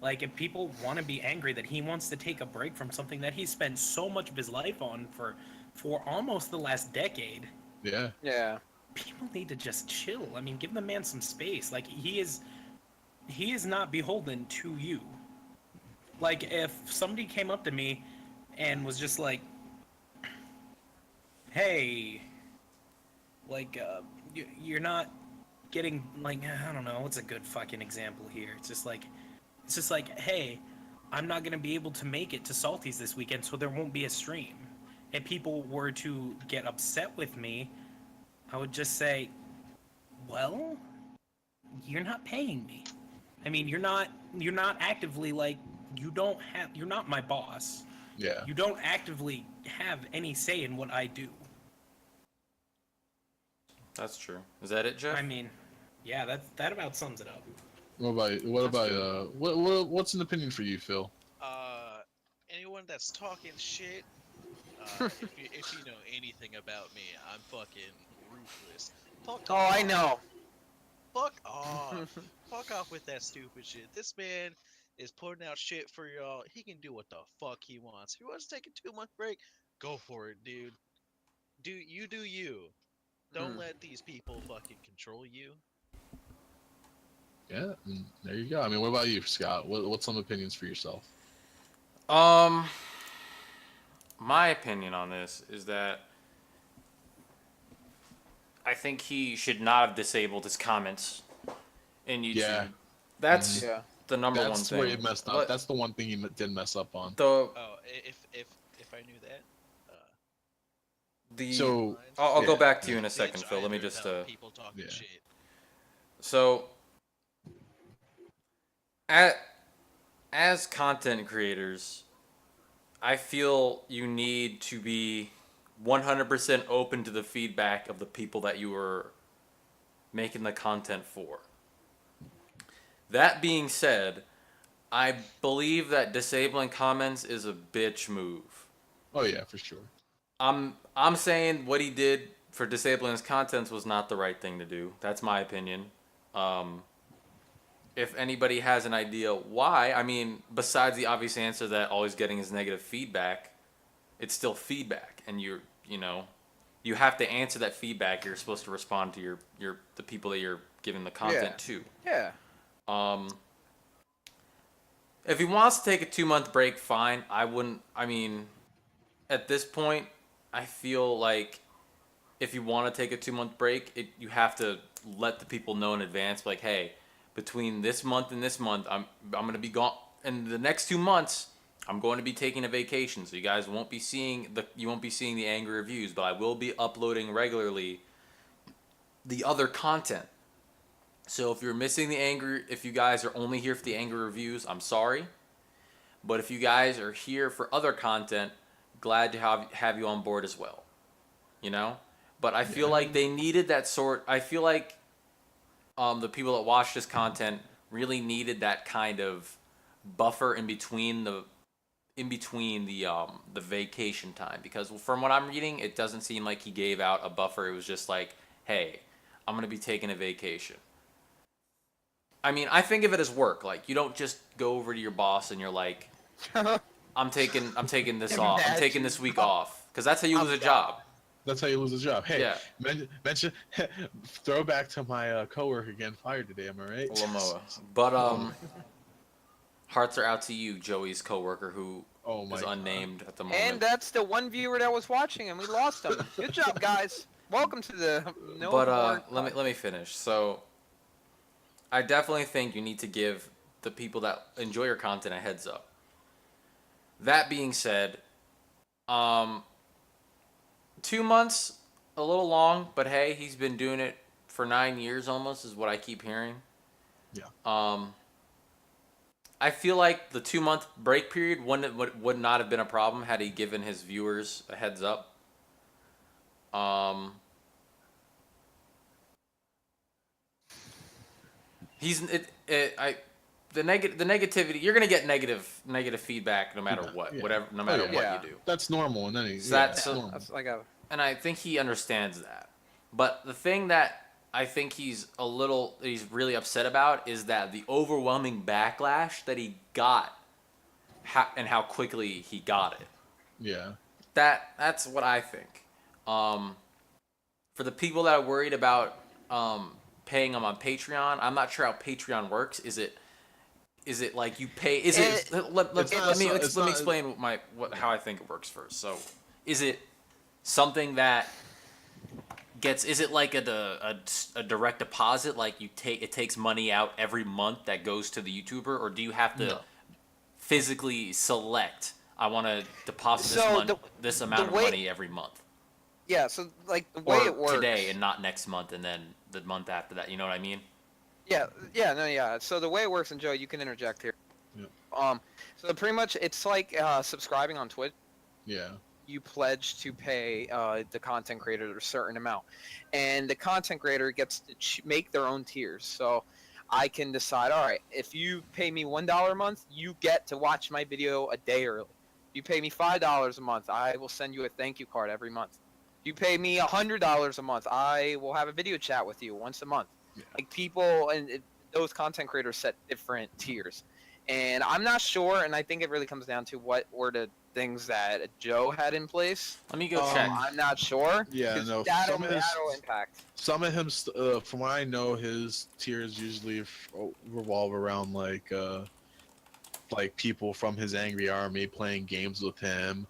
Like, if people want to be angry that he wants to take a break from something that he spent so much of his life on for almost the last decade. Yeah. People need to just chill. I mean, give the man some space. Like, he is not beholden to you. Like, if somebody came up to me and was just like, hey, like, you're not getting, like, I don't know, what's a good fucking example here? It's just like, hey, I'm not going to be able to make it to Salty's this weekend, so there won't be a stream. And people were to get upset with me, I would just say, well, you're not paying me. I mean, you're not actively, like, you're not my boss. Yeah. You don't actively have any say in what I do. That's true. Is that it, Jeff? I mean, yeah, that about sums it up. What's an opinion for you, Phil? Anyone that's talking shit, if you know anything about me, I'm fucking ruthless. I know. Fuck off. Fuck off with that stupid shit. This man is putting out shit for y'all. He can do what the fuck he wants. If he wants to take a 2-month break, go for it, dude. Do you. Don't let these people fucking control you. Yeah, there you go. I mean, what about you, Scott? What's some opinions for yourself? My opinion on this is that I think he should not have disabled his comments in YouTube. Yeah. That's the number one That's thing. where he messed up. What- That's the one thing he did mess up on. the Oh, if I knew that. the So I'll go yeah, back to you yeah. in a second, It's Phil. Let me either just about people talking Yeah. shit. so as content creators, I feel you need to be 100% open to the feedback of the people that you are making the content for. That being said, I believe that disabling comments is a bitch move. Oh yeah, for sure. I'm saying what he did for disabling his contents was not the right thing to do. That's my opinion. If anybody has an idea why, I mean, besides the obvious answer that all he's getting is negative feedback, it's still feedback, and you have to answer that feedback. You're supposed to respond to the people that you're giving the content to. Yeah. If he wants to take a 2-month break, fine. I wouldn't. I mean, at this point, I feel like if you want to take a 2-month break, you have to let the people know in advance. Like, hey, between this month and this month, I'm gonna be gone. In the next 2 months, I'm going to be taking a vacation, so you guys won't be seeing the angry reviews, but I will be uploading regularly the other content. So if if you guys are only here for the angry reviews, I'm sorry. But if you guys are here for other content, glad to have you on board as well. You know? But I feel like they needed that sort. I feel like the people that watch this content really needed that kind of buffer in between the vacation time, because from what I'm reading, it doesn't seem like he gave out a buffer. It was just like, hey, I'm gonna be taking a vacation. I mean, I think of it as work. Like, you don't just go over to your boss and you're like, I'm taking this off. I'm taking this week off, because that's how you lose a job. That's how you lose a job. Hey, Yeah. mention throwback to my coworker getting fired today. Am I right? Lamoa. But hearts are out to you, Joey's coworker, who Oh my is God. unnamed at the moment. And that's the one viewer that was watching, and we lost him. Good job, guys. Welcome to the no But more let me finish. So I definitely think you need to give the people that enjoy your content a heads up. That being said, 2 months, a little long, but hey, he's been doing it for 9 years almost, is what I keep hearing. Yeah. I feel like the 2-month break period would not have been a problem had he given his viewers a heads up. The negativity, you're gonna get negative feedback no matter what, Yeah. no matter Oh, yeah. what Yeah. you do. That's normal, and then That's normal. That's like a And I think he understands that. But the thing that I think he's really upset about is that the overwhelming backlash that he got, and how quickly he got it. Yeah. That's what I think. For the people that are worried about paying him on Patreon, I'm not sure how Patreon works. Is it like you pay? Let me explain how I think it works first. So, is it something that is it like a direct deposit, like it takes money out every month that goes to the YouTuber, or do you have to physically select, I want to deposit this amount of money every month? Yeah, so like the way it works today and not next month, and then the month after that, you know what I mean? Yeah. So the way it works, and Joe, you can interject here. Yeah. So pretty much it's like subscribing on Twitch. Yeah. You pledge to pay the content creator a certain amount, and the content creator gets to make their own tiers. So I can decide, all right, if you pay me $1 a month, you get to watch my video a day early. If you pay me $5 a month, I will send you a thank you card every month. If you pay me $100 a month, I will have a video chat with you once a month. Yeah. Like people those content creators set different tiers, and I'm not sure, and I think it really comes down to what were the things that Joe had in place. Let me go check. I'm not sure. Yeah, no. That'll impact. Some of him, from what I know, his tiers usually revolve around like like people from his angry army playing games with him,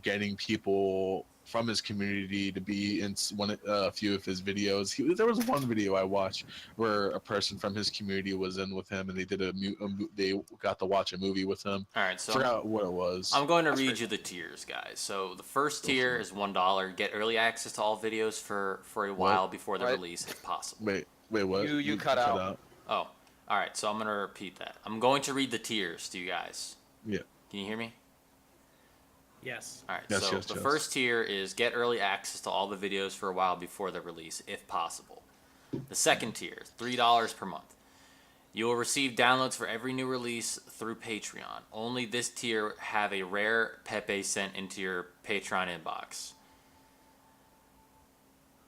getting people from his community to be in a few of his videos. There was one video I watched where a person from his community was in with him, and they did they got to watch a movie with him. All right, so Forgot what it was. I'm going to read you the tiers, guys. So the first tier is $1. Get early access to all videos for a while before the release, if possible. Wait, what? You cut out. Oh, all right. So I'm going to repeat that. I'm going to read the tiers to you guys. Yeah. Can you hear me? Yes. All right. Yes, so yes, the yes. first tier is get early access to all the videos for a while before the release, if possible. The second tier is $3 per month. You will receive downloads for every new release through Patreon. Only this tier have a rare Pepe sent into your Patreon inbox.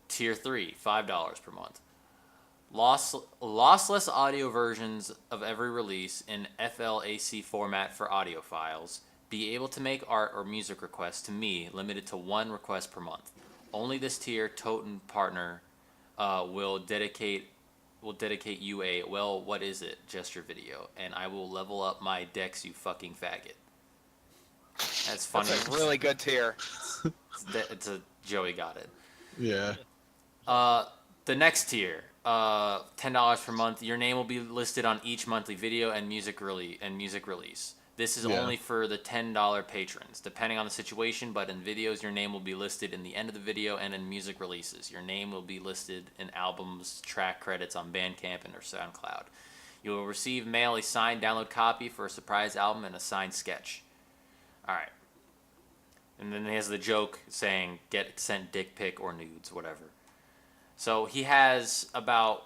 Tier 3, $5 per month. Lossless audio versions of every release in FLAC format for audio files. Be able to make art or music requests to me, limited to 1 request per month. Only this tier Toten partner will dedicate you a, well, what is it, gesture video, and I will level up my decks, you fucking faggot. That's funny. That's a really good tier. It's a Joey got it. Yeah. The next tier, $10 per month. Your name will be listed on each monthly video and music release. This is only for the $10 patrons, depending on the situation, but in videos, your name will be listed in the end of the video, and in music releases, your name will be listed in albums, track credits on Bandcamp and or SoundCloud. You will receive mail a signed download copy for a surprise album and a signed sketch. All right. And then he has the joke saying, get sent dick pic or nudes, whatever. So he has about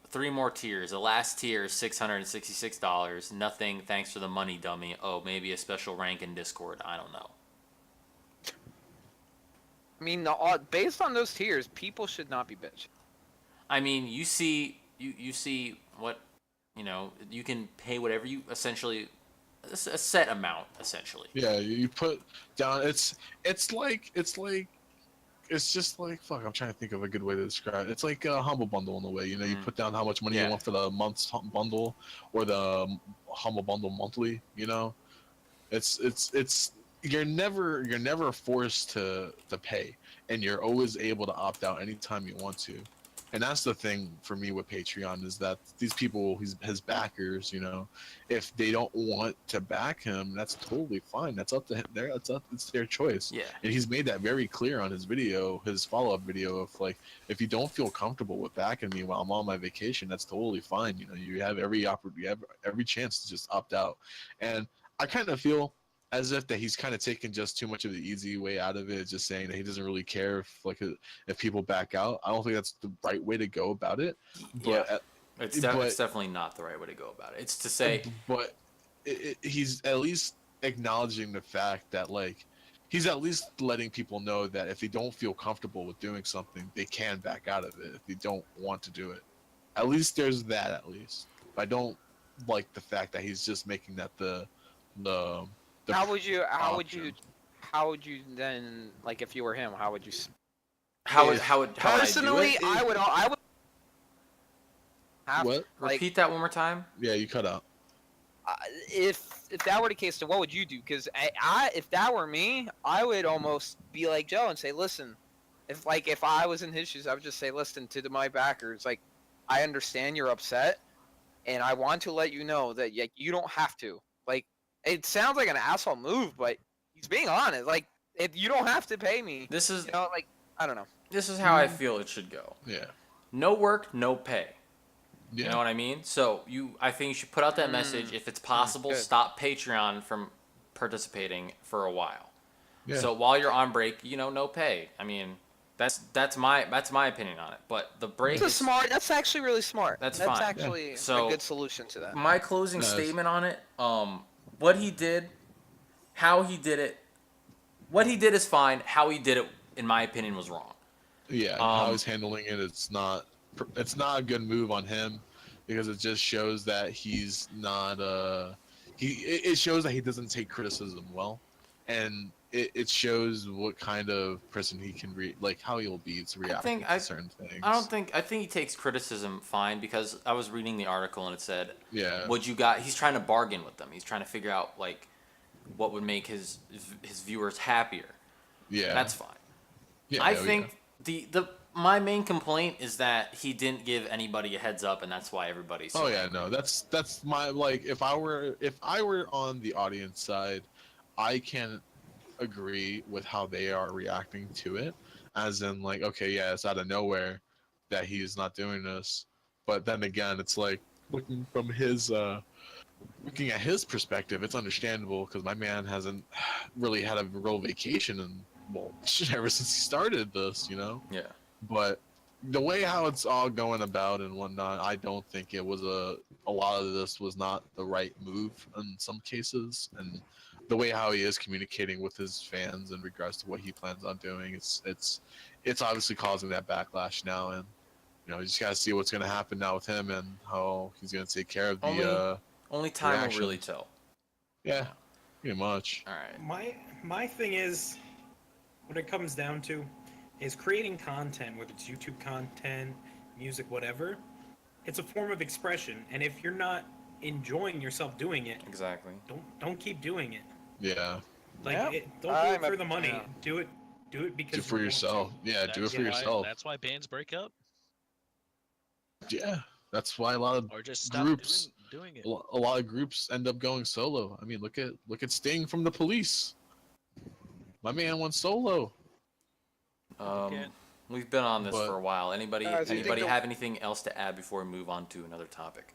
three more tiers. The last tier is $666. Nothing, thanks for the money, dummy. Oh, maybe a special rank in Discord. I don't know. I mean, based on those tiers, people should not be bitching. I mean, you see what, you can pay whatever you essentially, a set amount essentially. Yeah, you put down. It's just like fuck. I'm trying to think of a good way to describe it. It's like a humble bundle in a way. You put down how much money you want for the month's bundle or the humble bundle monthly. It's you're never forced to pay, and you're always able to opt out anytime you want to. And that's the thing for me with Patreon is that these people, his backers, if they don't want to back him, that's totally fine. That's up to him. It's their choice. Yeah. And he's made that very clear on his video, his follow-up video of like, if you don't feel comfortable with backing me while I'm on my vacation, that's totally fine. You have every chance to just opt out. And I kind of feel as if that he's kind of taken just too much of the easy way out of it, just saying that he doesn't really care if people back out. I don't think that's the right way to go about it. But it's definitely not the right way to go about it. It's to say, but he's at least acknowledging the fact that he's at least letting people know that if they don't feel comfortable with doing something, they can back out of it if they don't want to do it. At least there's that. At least I don't like the fact that he's just making that the How would you then, like, if you were him, how would you? Personally, I would have What? Repeat that one more time. Yeah, you cut out. If that were the case, then what would you do? Because if that were me, I would almost be like Joe and say, listen, if I was in his shoes, I would just say, listen to my backers, like, I understand you're upset, and I want to let you know that you don't have to. Like, it sounds like an asshole move, but he's being honest. Like, you don't have to pay me. This is, I don't know. This is how I feel it should go. Yeah. No work, no pay. Yeah. You know what I mean? So I think you should put out that message. If it's possible, stop Patreon from participating for a while. Yeah. So while you're on break, no pay. I mean, that's my opinion on it. But the break That's actually really smart. That's fine. fine. Actually a good solution to that. My closing statement on it, what he did, how he did it, what he did is fine. How he did it, in my opinion, was wrong. Yeah, how he's handling it, it's not a good move on him because it just shows that he's not it shows that he doesn't take criticism well, and it shows what kind of person he can like how he'll be to react to certain things. I think he takes criticism fine, because I was reading the article and it said, Yeah. "Would you got?" He's trying to bargain with them. He's trying to figure out like what would make his viewers happier. Yeah. That's fine. Yeah. I think the my main complaint is that he didn't give anybody a heads up, and that's why everybody's. So Oh yeah, angry. no, that's my like. If I were on the audience side, I can agree with how they are reacting to it, as in like, okay, yeah, it's out of nowhere that he's not doing this, but then again, it's like looking from his looking at his perspective, it's understandable because my man hasn't really had a real vacation and well ever since he started this, you know. Yeah. But the way how it's all going about and whatnot, I don't think it was a lot of this was not the right move in some cases, and the way how he is communicating with his fans in regards to what he plans on doing, it's obviously causing that backlash now, and you know you just gotta see what's gonna happen now with him and how he's gonna take care of the Only time will really reactions. tell. Yeah, pretty much. All right. My thing is, what it comes down to, is creating content, whether it's YouTube content, music, whatever. It's a form of expression, and if you're not enjoying yourself doing it, Exactly. don't keep doing it. Yeah, Like, Yep. don't do it for the money. Yeah. Do it because do it for you want to. yourself. Yeah, do it for yourself. That's why bands break up, Yeah, that's why a lot of or just stop groups doing it. a lot of groups end up going solo. I mean, look at Sting from the Police. My man went solo. Okay. We've been on this But- for a while. Anybody so you think anybody the- have anything else to add before we move on to another topic?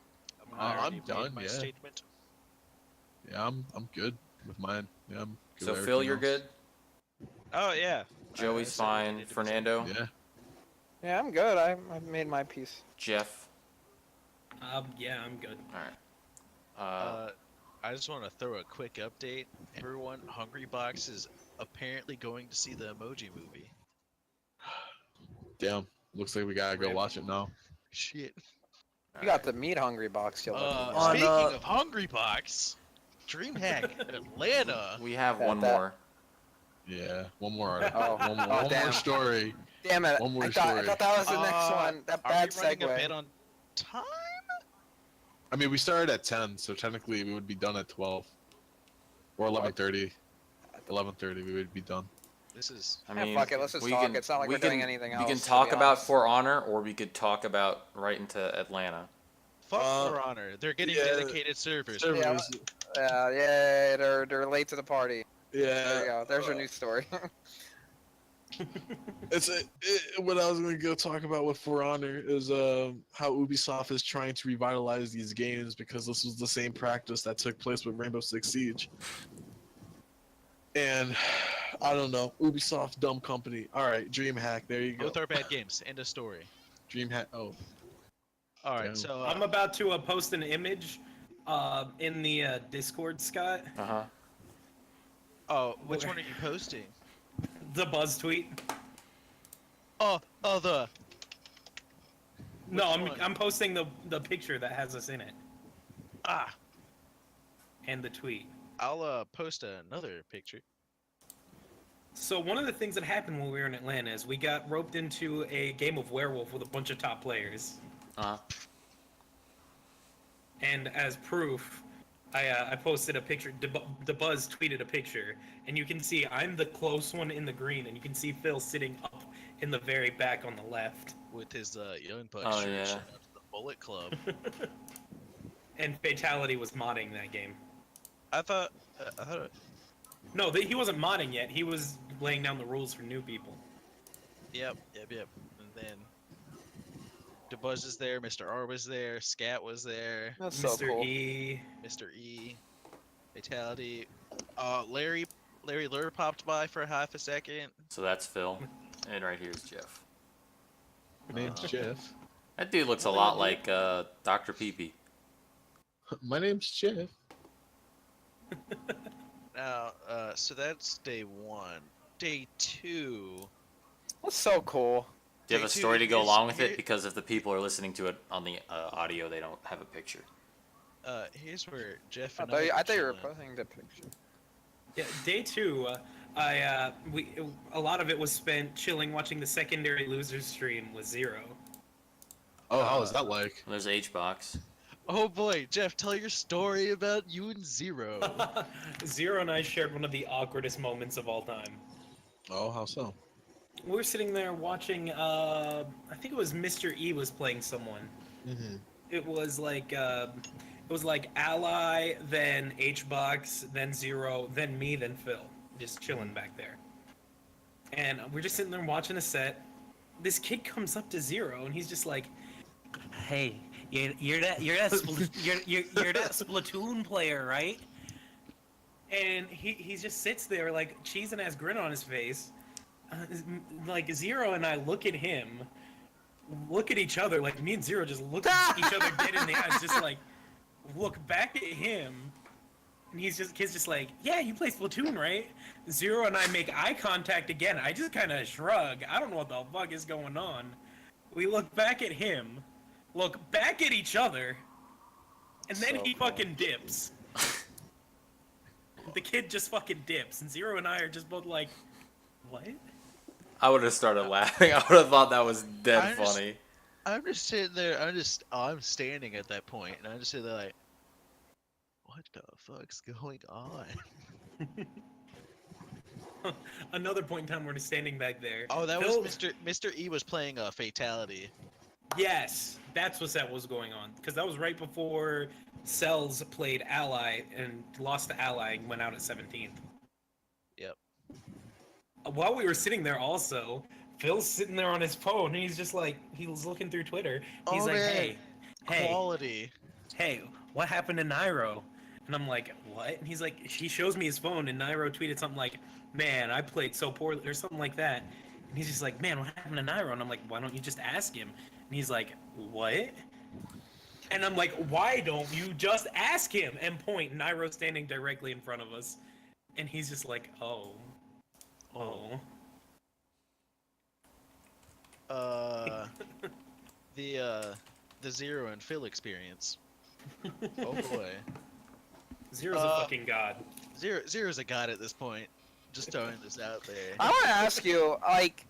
I I'm already made done, my yeah. statement. Yeah, I'm good with mine. Yeah, I'm good So with Phil, everything you're else. good. Oh yeah. Joey's So I fine. needed to- Fernando, Yeah. Yeah, I'm good. I've made my piece. Jeff. Yeah, I'm good. All right. I just want to throw a quick update. Everyone, Hungry Box is apparently going to see the Emoji Movie. Damn. Looks like we gotta go watch it now. Shit. You got the meat hungry box. You lucky. On, Speaking of Hungry Box, DreamHack Atlanta. We have Got one that. more. Yeah. One more article. Oh. one Oh, more damn. story. Damn it! One more I story. thought that was the next one. That Are bad we running a bit segue. on time? I mean, we started at 10, so technically we would be done at 12 or 11:30. 11:30 we would be done. This is I Yeah, mean, fuck it, let's just we talk. can- It's not like we we're doing can- anything We else, can to talk be about honest. For Honor, or we could talk about right into Atlanta. fuck For Honor. They're getting yeah, dedicated servers. Servers. Yeah, they're late to the party. There you Yeah. go. There's your news story. What I was going to go talk about with For Honor is how Ubisoft is trying to revitalize these games because this was the same practice that took place with Rainbow Six Siege. And I don't know, Ubisoft, dumb company. All right, DreamHack, there you go. Both are bad games. End of story. DreamHack. Oh, All right, Damn. so I'm about to post an image in the Discord, Scott. which one are you posting? The buzz tweet. The No, Which one? I'm posting the picture that has us in it ah. and the tweet. I'll post another picture. So one of the things that happened when we were in Atlanta is we got roped into a game of werewolf with a bunch of top players. And as proof, I posted a picture. The Buzz tweeted a picture, and you can see I'm the close one in the green, and you can see Phil sitting up in the very back on the left. With his Young Bucks Oh, shirt, yeah. shout out to the Bullet Club. And Fatality was modding that game. I thought No, he wasn't modding yet. He was laying down the rules for new people. Yep. And then DeBuzz is there, Mr. R was there, Scat was there, That's so Mr. cool. E. Mr. E, Fatality. Larry Lure popped by for half a second. So that's Phil, and right here's Jeff. my name's Jeff. That dude looks a lot like Dr. Pee-Pee. My name's Jeff. Now, so that's day one. Day two. That's so cool. Do you have a Day story two to go is along with here- it? Because if the people are listening to it on the audio, they don't have a picture. Here's where Jeff I and thought you, were I thought you were chilling. posting the picture. Yeah, day two. A lot of it was spent chilling, watching the secondary losers stream with Zero. Oh, how was that like? There's HBox. Oh boy, Jeff, tell your story about you and Zero. Zero and I shared one of the awkwardest moments of all time. Oh, how so? We were sitting there watching. I think it was Mr. E was playing someone. Mm-hmm. It was like Ally, then HBox, then Zero, then me, then Phil, just chilling back there. And we're just sitting there watching a set. This kid comes up to Zero and he's just like, "Hey, you're that Splatoon player, right?" And he just sits there like cheese and ass grin on his face. Like Zero and I look at him, look at each other, like me and Zero just look at each other dead in the eyes, just like look back at him, and kid's just like, "Yeah, you play Splatoon, right?" Zero and I make eye contact again. I just kind of shrug. I don't know what the fuck is going on. We look back at him, look back at each other, and then he fucking dips. The kid just fucking dips, and Zero and I are just both like, "What?" I would have started laughing. I would have thought that was dead funny. I'm just sitting there. I'm standing at that point, and I'm just sitting there like, what the fuck's going on? Another point in time, we're just standing back there. Oh, that Phil- was Mr. E was playing a Fatality. Yes, that's what was going on. Because that was right before Cells played Ally and lost to Ally and went out at 17th. Yep. While we were sitting there also, Phil's sitting there on his phone and he's just like, he was looking through Twitter. He's like, man. hey, Quality. what happened to Nairo? And I'm like, what? And he's like, he shows me his phone and Nairo tweeted something like, "Man, I played so poorly," or something like that. And he's just like, "Man, what happened to Nairo?" And I'm like, "Why don't you just ask him?" And he's like, "What?" And I'm like, "Why don't you just ask him?" And point, Nairo standing directly in front of us. And he's just like, oh. The Zero and Phil experience. Oh boy. Zero's a fucking god. Zero's a god at this point. Just throwing this out there. I want to ask you, like,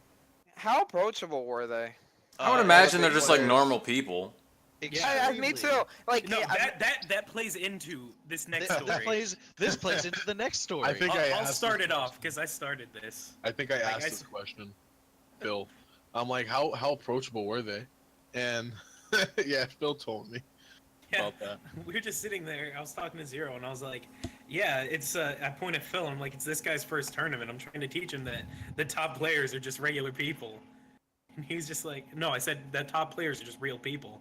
how approachable were they? I would imagine they're just like normal people. Yeah, me too. Like, No, that plays into this next story. This plays into the next story. I think I'll start it off because I started this. I think I asked this question, Phil. I'm like, how approachable were they? And yeah, Phil told me about that. We were just sitting there. I was talking to Zero, and I was like, "Yeah, it's." I point at Phil. And I'm like, "It's this guy's first tournament. I'm trying to teach him that the top players are just regular people." And he's just like, "No, I said the top players are just real people."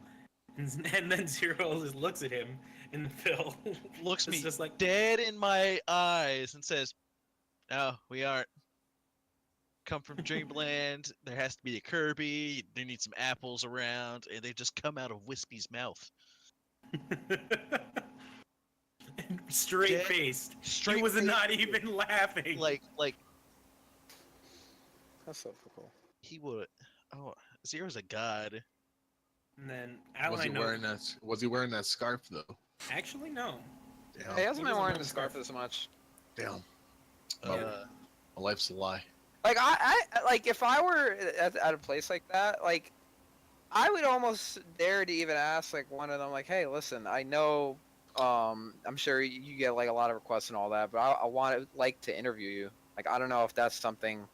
And then Zero just looks at him, and Phil looks me just like dead in my eyes and says, "No, we aren't. Come from Dreamland. There has to be a Kirby. There need some apples around, and they just come out of Wispy's mouth." Straight faced. He was not even laughing. Like that's so cool. he would. Oh, Zero's a god. And then Was he wearing that scarf though? Actually, no. Damn. He hasn't been wearing the scarf this much. Damn. Uh, My life's a lie. Like I like if I were at a place like that, like I would almost dare to even ask like one of them, like, "Hey, listen, I know, I'm sure you get like a lot of requests and all that, but I want to interview you. Like, I don't know if that's something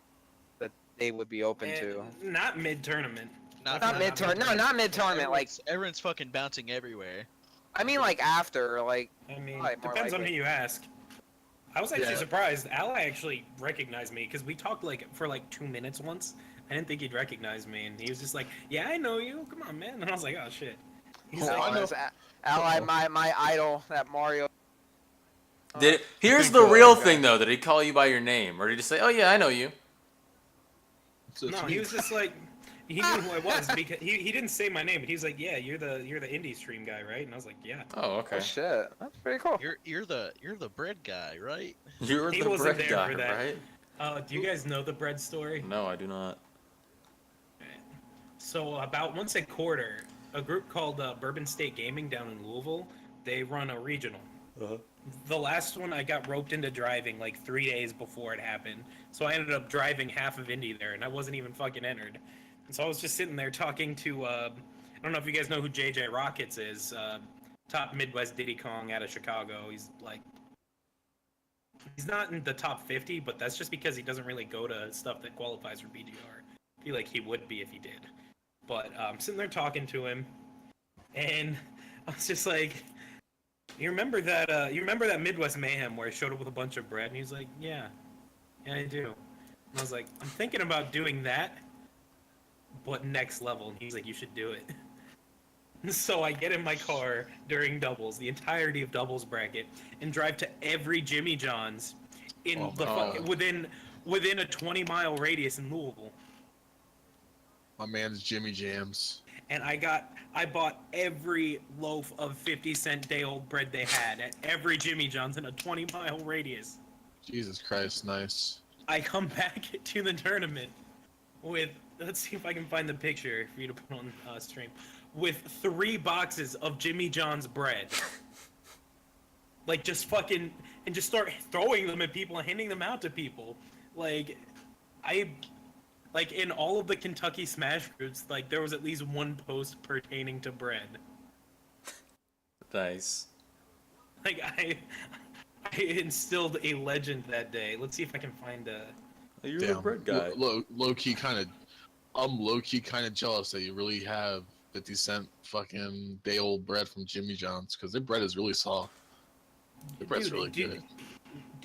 that they would be open to." Not mid-tournament. Not mid-tournament. No, not mid-tournament. Like everyone's fucking bouncing everywhere. I mean, like after, like. I mean, Probably more depends on who likely. you ask. I was actually surprised. Ally actually recognized me because we talked for 2 minutes once. I didn't think he'd recognize me, and he was just like, "Yeah, I know you. Come on, man." And I was like, "Oh shit." He's So, like, Ally, my idol, that Mario. Here's the real thing though. Did he call you by your name, or did he just say, "Oh yeah, I know you"? no, he was just like, he knew who I was because he didn't say my name, but he was like, "Yeah, you're the indie stream guy, right?" And I was like, "Yeah." Oh, okay. Oh shit, that's pretty cool. You're the bread guy, right? You're He the wasn't bread there guy, for that. right? Do you guys know the bread story? No, I do not. So about once a quarter, a group called Bourbon State Gaming down in Louisville, they run a regional. The last one I got roped into driving like 3 days before it happened. So I ended up driving half of Indy there, and I wasn't even fucking entered. And so I was just sitting there talking to, I don't know if you guys know who JJ Rockets is, top Midwest Diddy Kong out of Chicago. He's not in the top 50, but that's just because he doesn't really go to stuff that qualifies for BGR. I feel like he would be if he did. But I'm sitting there talking to him, and I was just like, you remember that Midwest Mayhem where he showed up with a bunch of bread? And he was like, yeah, I do. And I was like, I'm thinking about doing that, but next level. And he's like, you should do it. So I get in my car during doubles, the entirety of doubles bracket, and drive to every Jimmy John's in within a 20-mile radius in Louisville. My man's Jimmy Jams. And I bought every loaf of 50-cent day-old bread they had at every Jimmy John's in a 20-mile radius. Jesus Christ, nice. I come back to the tournament with, let's see if I can find the picture for you to put on stream, with 3 boxes of Jimmy John's bread. Like, just fucking, and just start throwing them at people and handing them out to people. Like, in all of the Kentucky Smash groups, like, there was at least one post pertaining to bread. Nice. Like, I instilled a legend that day. Let's see if I can find a... You're the bread guy. Low-key kind of... I'm low-key kind of jealous that you really have 50-cent fucking day-old bread from Jimmy John's, because their bread is really soft. Their bread's really good.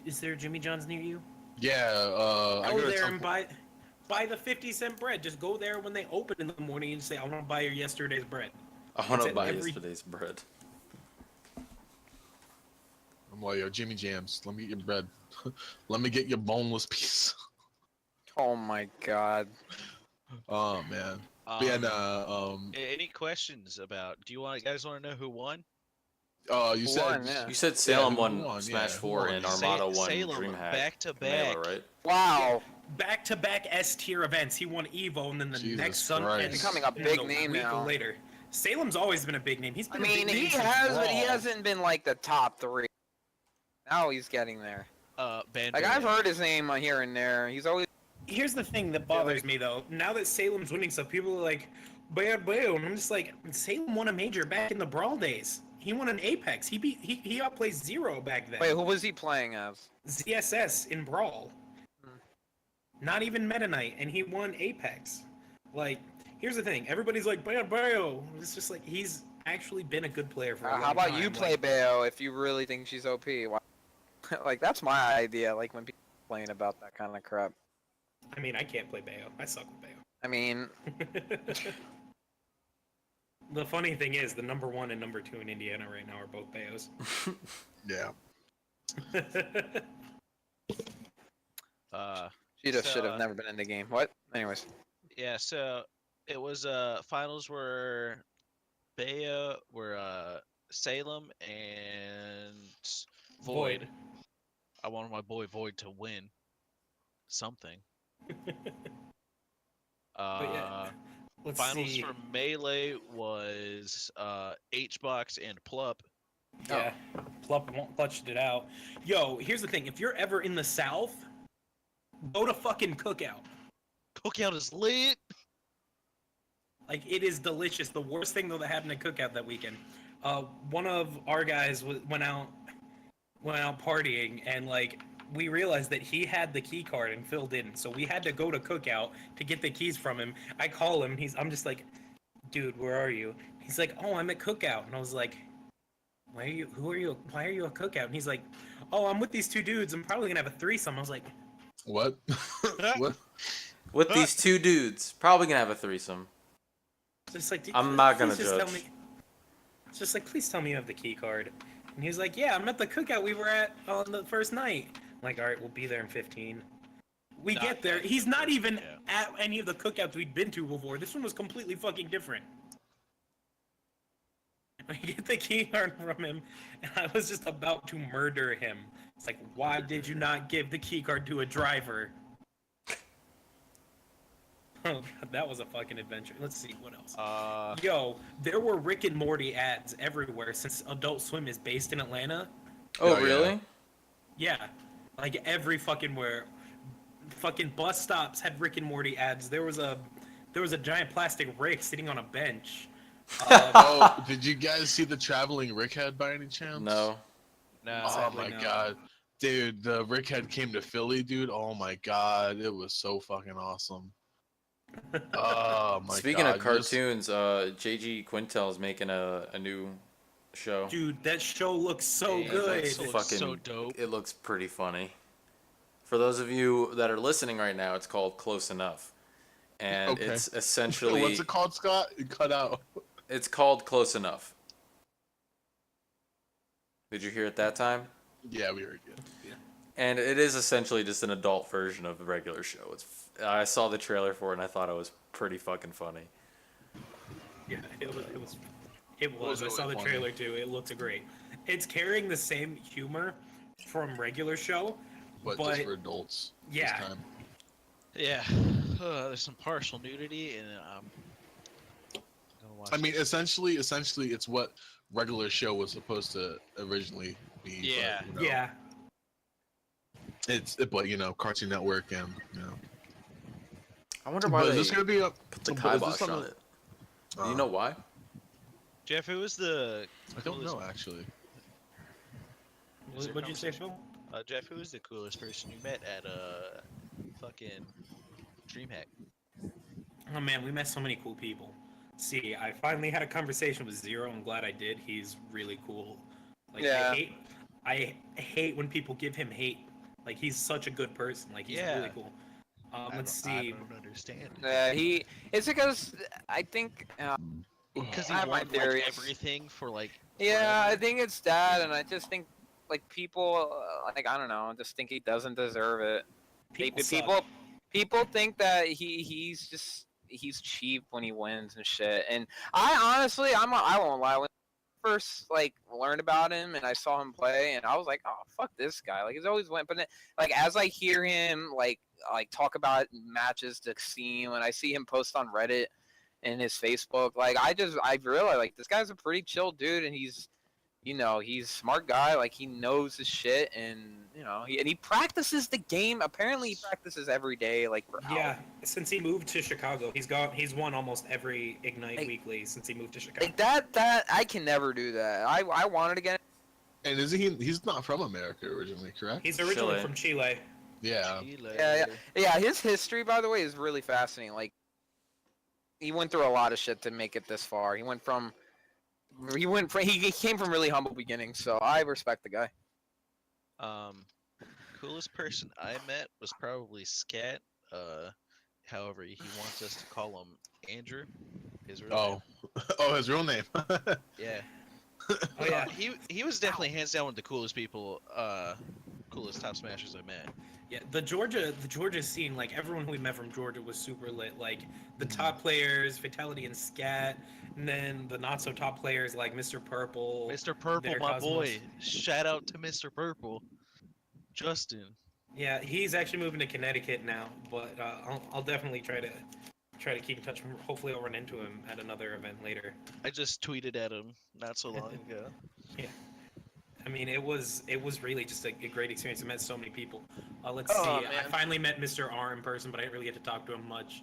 Is there Jimmy John's near you? Yeah, Go there and buy the 50-cent bread. Just go there when they open in the morning and say, I want to buy your yesterday's bread. I want to buy yesterday's bread. I'm like, yo, Jimmy Jams, let me get your bread. Let me get your boneless piece. Oh my god. Oh, man. Any questions about? Do you guys want to know who won? You said You said Salem who won won, Smash yeah, 4 who and won? Armada won Salem, DreamHack. back to Mela, back. right? Wow. Back-to-back S-tier events. He won EVO, and then the Jesus next Sun... Christ. and Becoming a then big the name week now. later. Salem's always been a big name. He's I been a big mean, name he since has, but he Brawl. hasn't been like the top 3. Now he's getting there. Band Like, I've heard his name here and there. He's always... Here's the thing that bothers me, though. Now that Salem's winning stuff, people are like, bad, and I'm just like, Salem won a major back in the Brawl days. He won an Apex. He outplayed Zero back then. Wait, who was he playing as? ZSS in Brawl. Not even Meta Knight, and he won Apex. Like, here's the thing. Everybody's like, Bayo. It's just like, he's actually been a good player for a long time. How about you play Bayo if you really think she's OP? Why? Like, that's my idea, like, when people complain about that kind of crap. I mean, I can't play Bayo. I suck with Bayo. I mean... The funny thing is, the number 1 and number 2 in Indiana right now are both Bayos. Yeah. She just should have never been in the game. What? Anyways. Yeah, so it was finals were Salem and Void. I wanted my boy Void to win something. Let's Finals see. for Melee was H-Box and Plup. Yeah, Plup clutched it out. Yo, here's the thing. If you're ever in the South, go to fucking Cookout. Cookout is lit! Like, it is delicious. The worst thing, though, that happened at Cookout that weekend, one of our guys went out partying, and, like, we realized that he had the key card and Phil didn't, so we had to go to Cookout to get the keys from him. I call him, I'm just like, dude, where are you? He's like, oh, I'm at Cookout. And I was like, why are you at Cookout? And he's like, oh, I'm with these 2 dudes. I'm probably gonna have a threesome. I was like, What? What? With these 2 dudes, probably gonna have a threesome. just like, I'm not gonna please just tell judge. me. It's just like, please tell me you have the key card. And he was like, yeah, I'm at the Cookout we were at on the first night. I'm like, all right, we'll be there in 15. We Not get there. that He's not even yeah. at any of the cookouts we'd been to before. This one was completely fucking different. I get the key card from him, and I was just about to murder him. It's like, why did you not give the key card to a driver? Oh god, that was a fucking adventure. Let's see, what else? Yo, there were Rick and Morty ads everywhere since Adult Swim is based in Atlanta. Oh, yeah. really? Yeah, like every fucking where, fucking bus stops had Rick and Morty ads. There was a giant plastic Rick sitting on a bench. Oh, did you guys see the traveling Rick head by any chance? No. No. Oh Sadly, my no. god. Dude, the Rick head came to Philly, dude. Oh my god. It was so fucking awesome. Oh my Speaking god. of cartoons, JG Quintel's making a new show. Dude, that show looks so Hey, good. that looks so dope. It looks pretty funny. For those of you that are listening right now, it's called Close Enough, and Okay. it's essentially What's it called, Scott? You cut out. it's called Close Enough. Did you hear it that time? Yeah, we heard you. And it is essentially just an adult version of the regular show. I saw the trailer for it and I thought it was pretty fucking funny. Yeah, it was. I saw the really trailer too. It looked great. It's carrying the same humor from regular show, But just for adults. Yeah. This time. Yeah. There's some partial nudity, and I'm gonna watch I mean, it. essentially, it's what regular show was supposed to originally be. Yeah. But, you know, yeah. But Cartoon Network and I wonder why But is they this gonna be a? put the but is this kibosh on it. Do you know why? Jeff, who was the? I don't coolest- know actually. is there What'd you say, conversation? Phil? Jeff, who was the coolest person you met at fucking DreamHack? Oh man, we met so many cool people. See, I finally had a conversation with Zero. I'm glad I did. He's really cool. Like, Yeah. I hate when people give him hate. Like, he's such a good person. Like, he's Yeah. really cool. I Let's don't- I see. don't understand. It's because I think. Because I he have my wanted like theories. everything for like. Yeah, I forever. think it's that, and I just think like people, like I don't know, just think he doesn't deserve it. People People think that he's cheap when he wins and shit. And I honestly, I won't lie. When I first like learned about him and I saw him play, and I was like, oh fuck this guy. Like he's always went, but then, like as I hear him like talk about matches to see when I see him post on Reddit and his Facebook, like I realize like this guy's a pretty chill dude, and he's he's a smart guy. Like he knows his shit, and he practices the game. Apparently, he practices every day. Like for Yeah, hours. since he moved to Chicago, he's won almost every Ignite Like- weekly since he moved to Chicago. Like that I can never do that. I wanted to get. And is he? He's not from America originally, correct? He's originally Chile. from Chile. Yeah. Yeah, his history, by the way, is really fascinating. Like he went through a lot of shit to make it this far. He came from really humble beginnings. So I respect the guy. Coolest person I met was probably Scat. However, he wants us to call him Andrew. His real name. Oh, his real name. Yeah. Oh yeah, He was definitely hands down one of the coolest people, coolest top smashers I met. yeah. The Georgia scene, like everyone who we met from Georgia was super lit. Like the top players, Fatality and Scat, and then the not so top players like Mr. Purple. Mr. Purple, Bitter my Cosmos. boy. Shout out to Mr. Purple. Justin. Yeah, he's actually moving to Connecticut now, but I'll definitely try to keep in touch. Hopefully, I'll run into him at another event later. I just tweeted at him not so long ago. I mean, it was really just a great experience. I met so many people. Let's Oh, see. I man. finally met Mr. R in person, but I didn't really get to talk to him much.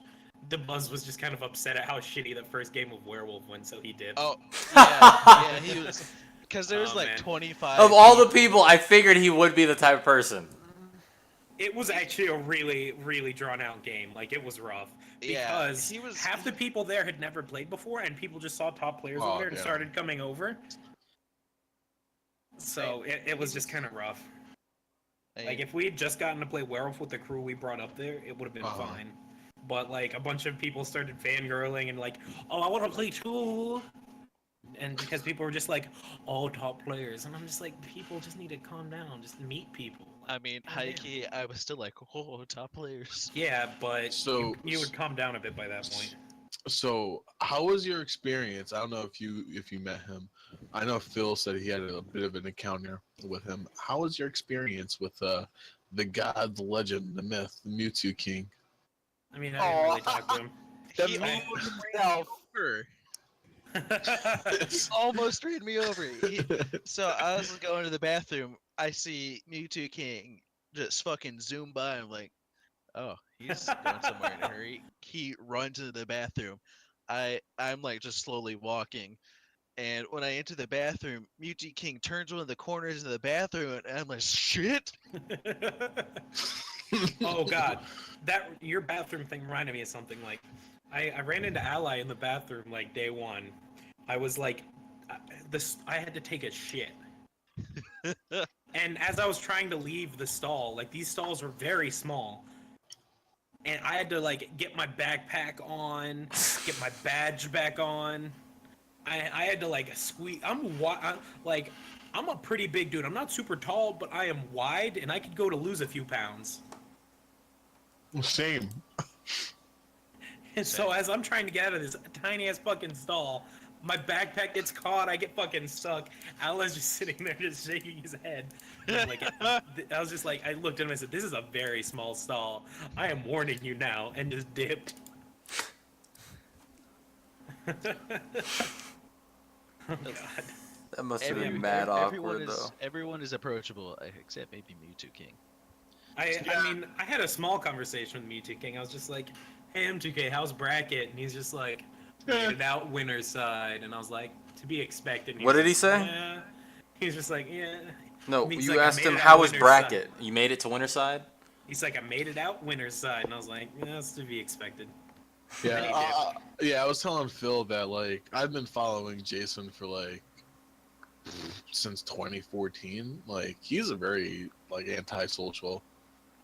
The Buzz was just kind of upset at how shitty the first game of Werewolf went, so he dipped. Oh, yeah, he was. Because there was Oh, like man. 25. Of all the people, I figured he would be the type of person. It was actually a really, really drawn out game. Like, it was rough. Yeah, Because he was- half the people there had never played before, and people just saw top players Oh, over there and yeah. started coming over. So it was just kind of rough. Hey, Like, if we had just gotten to play Werewolf with the crew we brought up there, it would have been Uh-huh. fine. But, like, a bunch of people started fangirling and, like, oh, I want to play too. And because people were just like, oh, top players. And I'm just like, people just need to calm down. Just meet people. I mean, Goddamn. Heike, I was still like, oh, top players. Yeah, but So- you would calm down a bit by that point. So, how was your experience? I don't know if you met him. I know Phil said he had a bit of an encounter with him. How was your experience with the god, the legend, the myth, the Mewtwo King? I mean, I didn't really Aw. talk to him. The He meme almost ran himself. over. He almost ran me over. So I was going to the bathroom. I see Mewtwo King just fucking zoom by. I'm like, oh, he's going somewhere in a hurry. He runs into the bathroom. I'm like just slowly walking. And when I enter the bathroom, Mewtwo King turns one of the corners of the bathroom, and I'm like, shit. Oh god, that your bathroom thing reminded me of something. Like, I ran into Ally in the bathroom like day one. I was like, I had to take a shit, and as I was trying to leave the stall, like these stalls were very small, and I had to like get my backpack on, get my badge back on. I had to like squeeze. I'm a pretty big dude. I'm not super tall, but I am wide, and I could go to lose a few pounds. Same. And so as I'm trying to get out of this tiny ass fucking stall, my backpack gets caught. I get fucking stuck. Alan's just sitting there, just shaking his head. And I'm like, I was just like, I looked at him and said, "This is a very small stall. I am warning you now," and just dipped. Oh god. That must have Every- been mad everyone awkward, is though. everyone is approachable except maybe Mewtwo King. I mean, I had a small conversation with Mewtwo King. I was just like, "Hey, M2K, how's bracket?" And he's just like, "Made it out winner's side." And I was like, "To be expected." And What he's did he like, say? "Yeah." He's just like, "Yeah." No, He's you like, "I asked made him it out how was winner's bracket. side." You made it to winner side. He's like, "I made it out winner's side." And I was like, "Yeah, that's to be expected." Yeah, yeah. I was telling Phil that like I've been following Jason for like since 2014. Like he's a very like antisocial.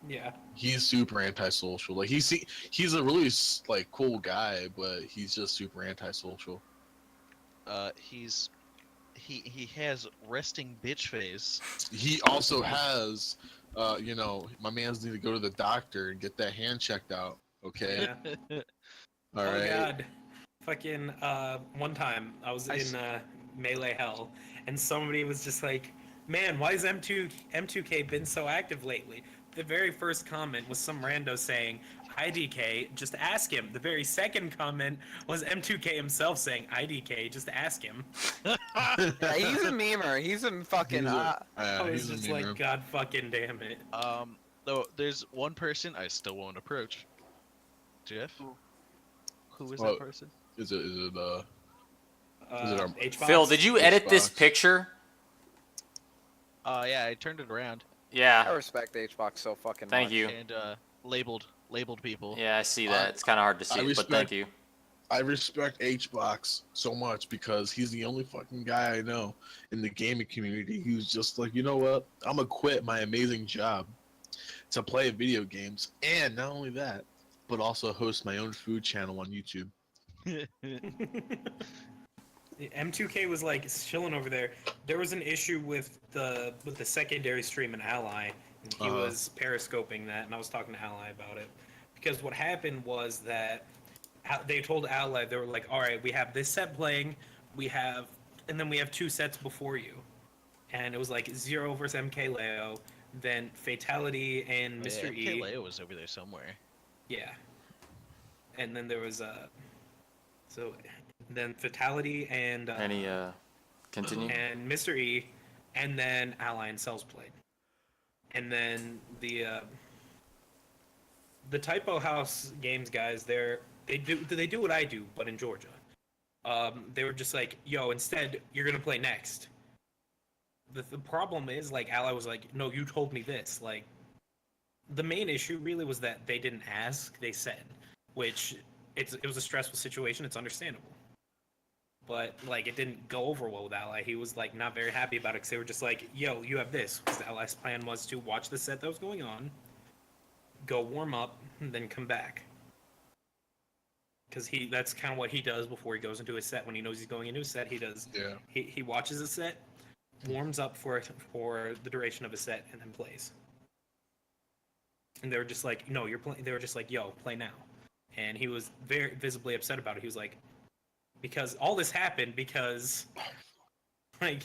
Yeah. He's super antisocial. Like he's a really like cool guy, but he's just super antisocial. He has resting bitch face. He also has, my man's need to go to the doctor and get that hand checked out. Okay. Yeah. All Oh right. god. Fucking one time I was in melee hell and somebody was just like, "Man, why is M2K been so active lately?" The very first comment was some rando saying, "IDK, just ask him." The very second comment was M2K himself saying, "IDK, just ask him." Yeah, he's a memer. He's a fucking. I was he's a just memer. like, "God fucking damn it." Though there's one person I still won't approach. Jeff? Who is Well, that person? Is it Is it our- H-box? Phil, did you edit this Xbox. picture? Yeah, I turned it around I Yeah. respect HBox so fucking Thank much. you. and labeled people. Yeah, I see that. It's kind of hard to see, I but respect- thank you. I respect HBox so much because he's the only fucking guy I know in the gaming community who's just like, you know what? I'm gonna quit my amazing job to play video games, and not only that, but also host my own food channel on YouTube. M2K was like chilling over there. There was an issue with the secondary stream in Ally, and he was periscoping that, and I was talking to Ally about it because what happened was that they told Ally, they were like, "All right, we have this set playing, and then we have two sets before you," and it was like Zero versus MK Leo, then Fatality and Mr. MK E. Leo was over there somewhere. Yeah. And then there was so then Fatality and Any continue? and Mr. E, and then Ally and Cells played. And then the Typo House Games guys, they do what I do, but in Georgia. They were just like, "Yo, instead you're gonna play next." The problem is, like, Ally was like, "No, you told me this." Like, the main issue really was that they didn't ask, they said, which it was a stressful situation. It's understandable. But like it didn't go over well with Ally. He was like not very happy about it because they were just like, "Yo, you have this." Because Ally's plan was to watch the set that was going on, go warm up, and then come back. Because that's kind of what he does before he goes into his set. When he knows he's going into his set, Yeah. he watches a set, warms up for the duration of a set, and then plays. And they were just like, "No, you're playing." They were just like, "Yo, play now," and he was very visibly upset about it. He was like, because all this happened because like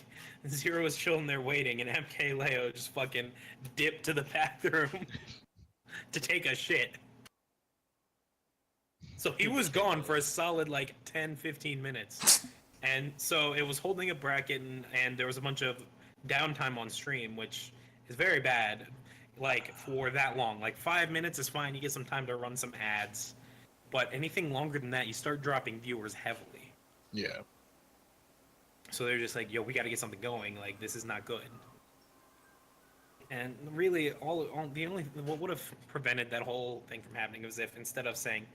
Zero was chilling there waiting, and MK Leo just fucking dipped to the bathroom to take a shit. So he was gone for a solid like 10-15 minutes. And so it was holding a bracket, and there was a bunch of downtime on stream, which is very bad. Like for that long, like 5 minutes is fine. You get some time to run some ads, but anything longer than that, you start dropping viewers heavily. Yeah. So they're just like, "Yo, we got to get something going. Like this is not good." And really, all the only what would have prevented that whole thing from happening was if instead of saying,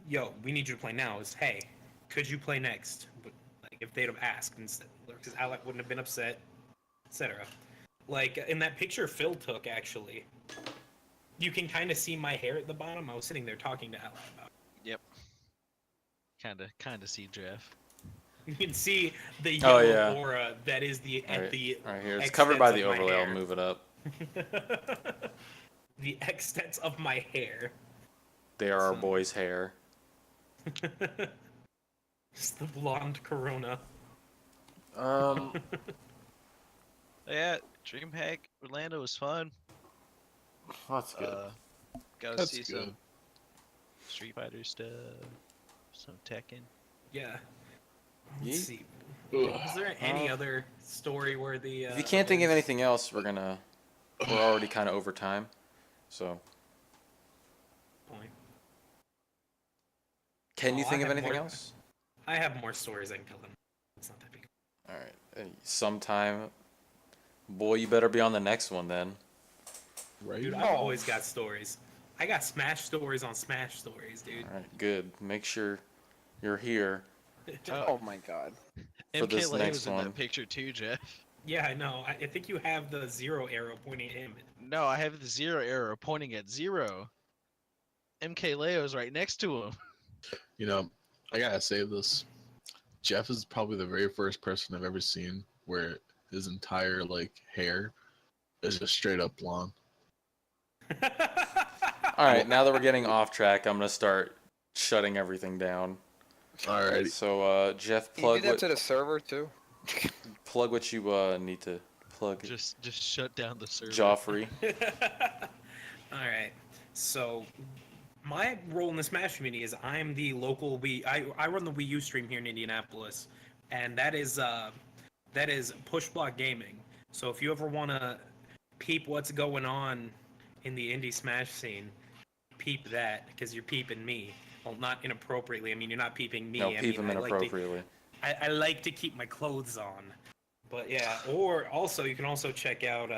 "Yo, we need you to play now," is, "Hey, could you play next?" But like if they'd have asked instead, because Alec wouldn't have been upset, etc. Like in that picture Phil took, actually, you can kind of see my hair at the bottom. I was sitting there talking to Alec about it. Yep. Kinda see Jeff. You can see the Oh, yellow yeah. aura that is the Right, the right here. It's extents covered by the of my overlay. I'll hair. move it up. The extents of my hair. They are our So- boys' hair. Just the blonde corona. Yeah, DreamHack Orlando was fun. That's good. Got to That's see good. some Street Fighter stuff, some Tekken. Yeah. Yeet. Let's see. Ugh. Is there any other story worthy? If you can't think of anything else, we're already kind of over time. So, Point. can you Oh, I think of have anything more- else? I have more stories I can tell them. It's not that big. All right. Sometime, boy, you better be on the next one then. Right? Dude, I've always got stories. I got Smash stories on Smash stories, dude. All right. Good. Make sure you're here Oh my god. for this MKLA next was in one. that picture too, Jeff. Yeah, I know. I think you have the zero arrow pointing at him. No, I have the zero arrow pointing at zero. MK Leo's right next to him. You know, I gotta say this. Jeff is probably the very first person I've ever seen where his entire hair is just straight up blonde. All right. Now that we're getting off track, I'm gonna start shutting everything down. Alrighty. So, Jeff, You plug do that what to the server too? you need to plug. Just shut down the server. Joffrey. All right. So, my role in the Smash community is I'm the local Wii. I run the Wii U stream here in Indianapolis, and that is Push Block Gaming. So if you ever want to peep what's going on in the indie Smash scene, peep that because you're peeping me. Well, not inappropriately. I mean, you're not peeping me. No, I peep mean, him inappropriately. I like to keep my clothes on. But yeah, or also you can also check out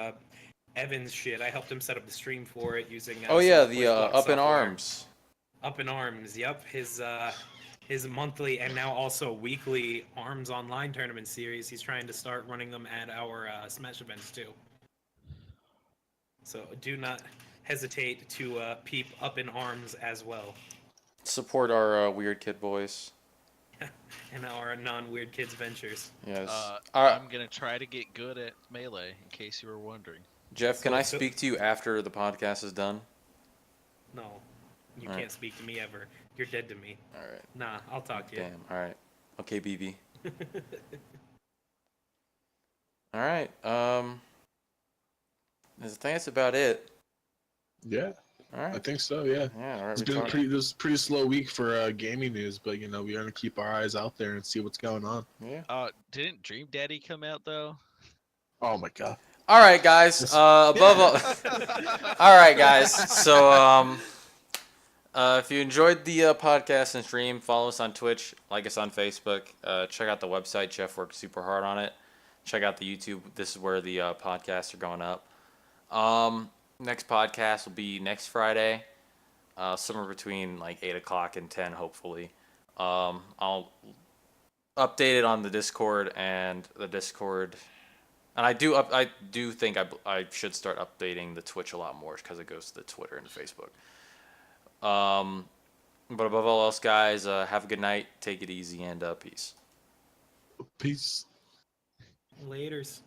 Evan's shit. I helped him set up the stream for it using. Oh yeah, some the Push Block Up in software. Arms. Up in Arms. Yep, his monthly and now also weekly Arms Online tournament series. He's trying to start running them at our Smash events too. So do not hesitate to peep Up in Arms as well, Support our weird kid boys. and our non-weird kids ventures. Yes. I'm gonna try to get good at Melee, in case you were wondering. Jeff, can so- I speak to you after the podcast is done? No, you Alright. can't speak to me ever. You're dead to me. All right. Nah, I'll talk to you. Damn. All right. Okay, BB. All right. I think that's about it. Yeah, All I right. think so. Yeah. Yeah. All right. It's we been talked- this is a pretty slow week for gaming news, but we're gonna keep our eyes out there and see what's going on. Yeah. Didn't Dream Daddy come out though? Oh my god. All right, guys. Above all. All right, guys. So, if you enjoyed the podcast and stream, follow us on Twitch, like us on Facebook. Check out the website. Jeff worked super hard on it. Check out the YouTube. This is where the podcasts are going up. Next podcast will be next Friday, somewhere between 8 o'clock and 10, hopefully. I'll update it on the Discord and the Discord. And I do think I should start updating the Twitch a lot more because it goes to the Twitter and the Facebook. But above all else, guys, have a good night. Take it easy and peace. Peace. Laters.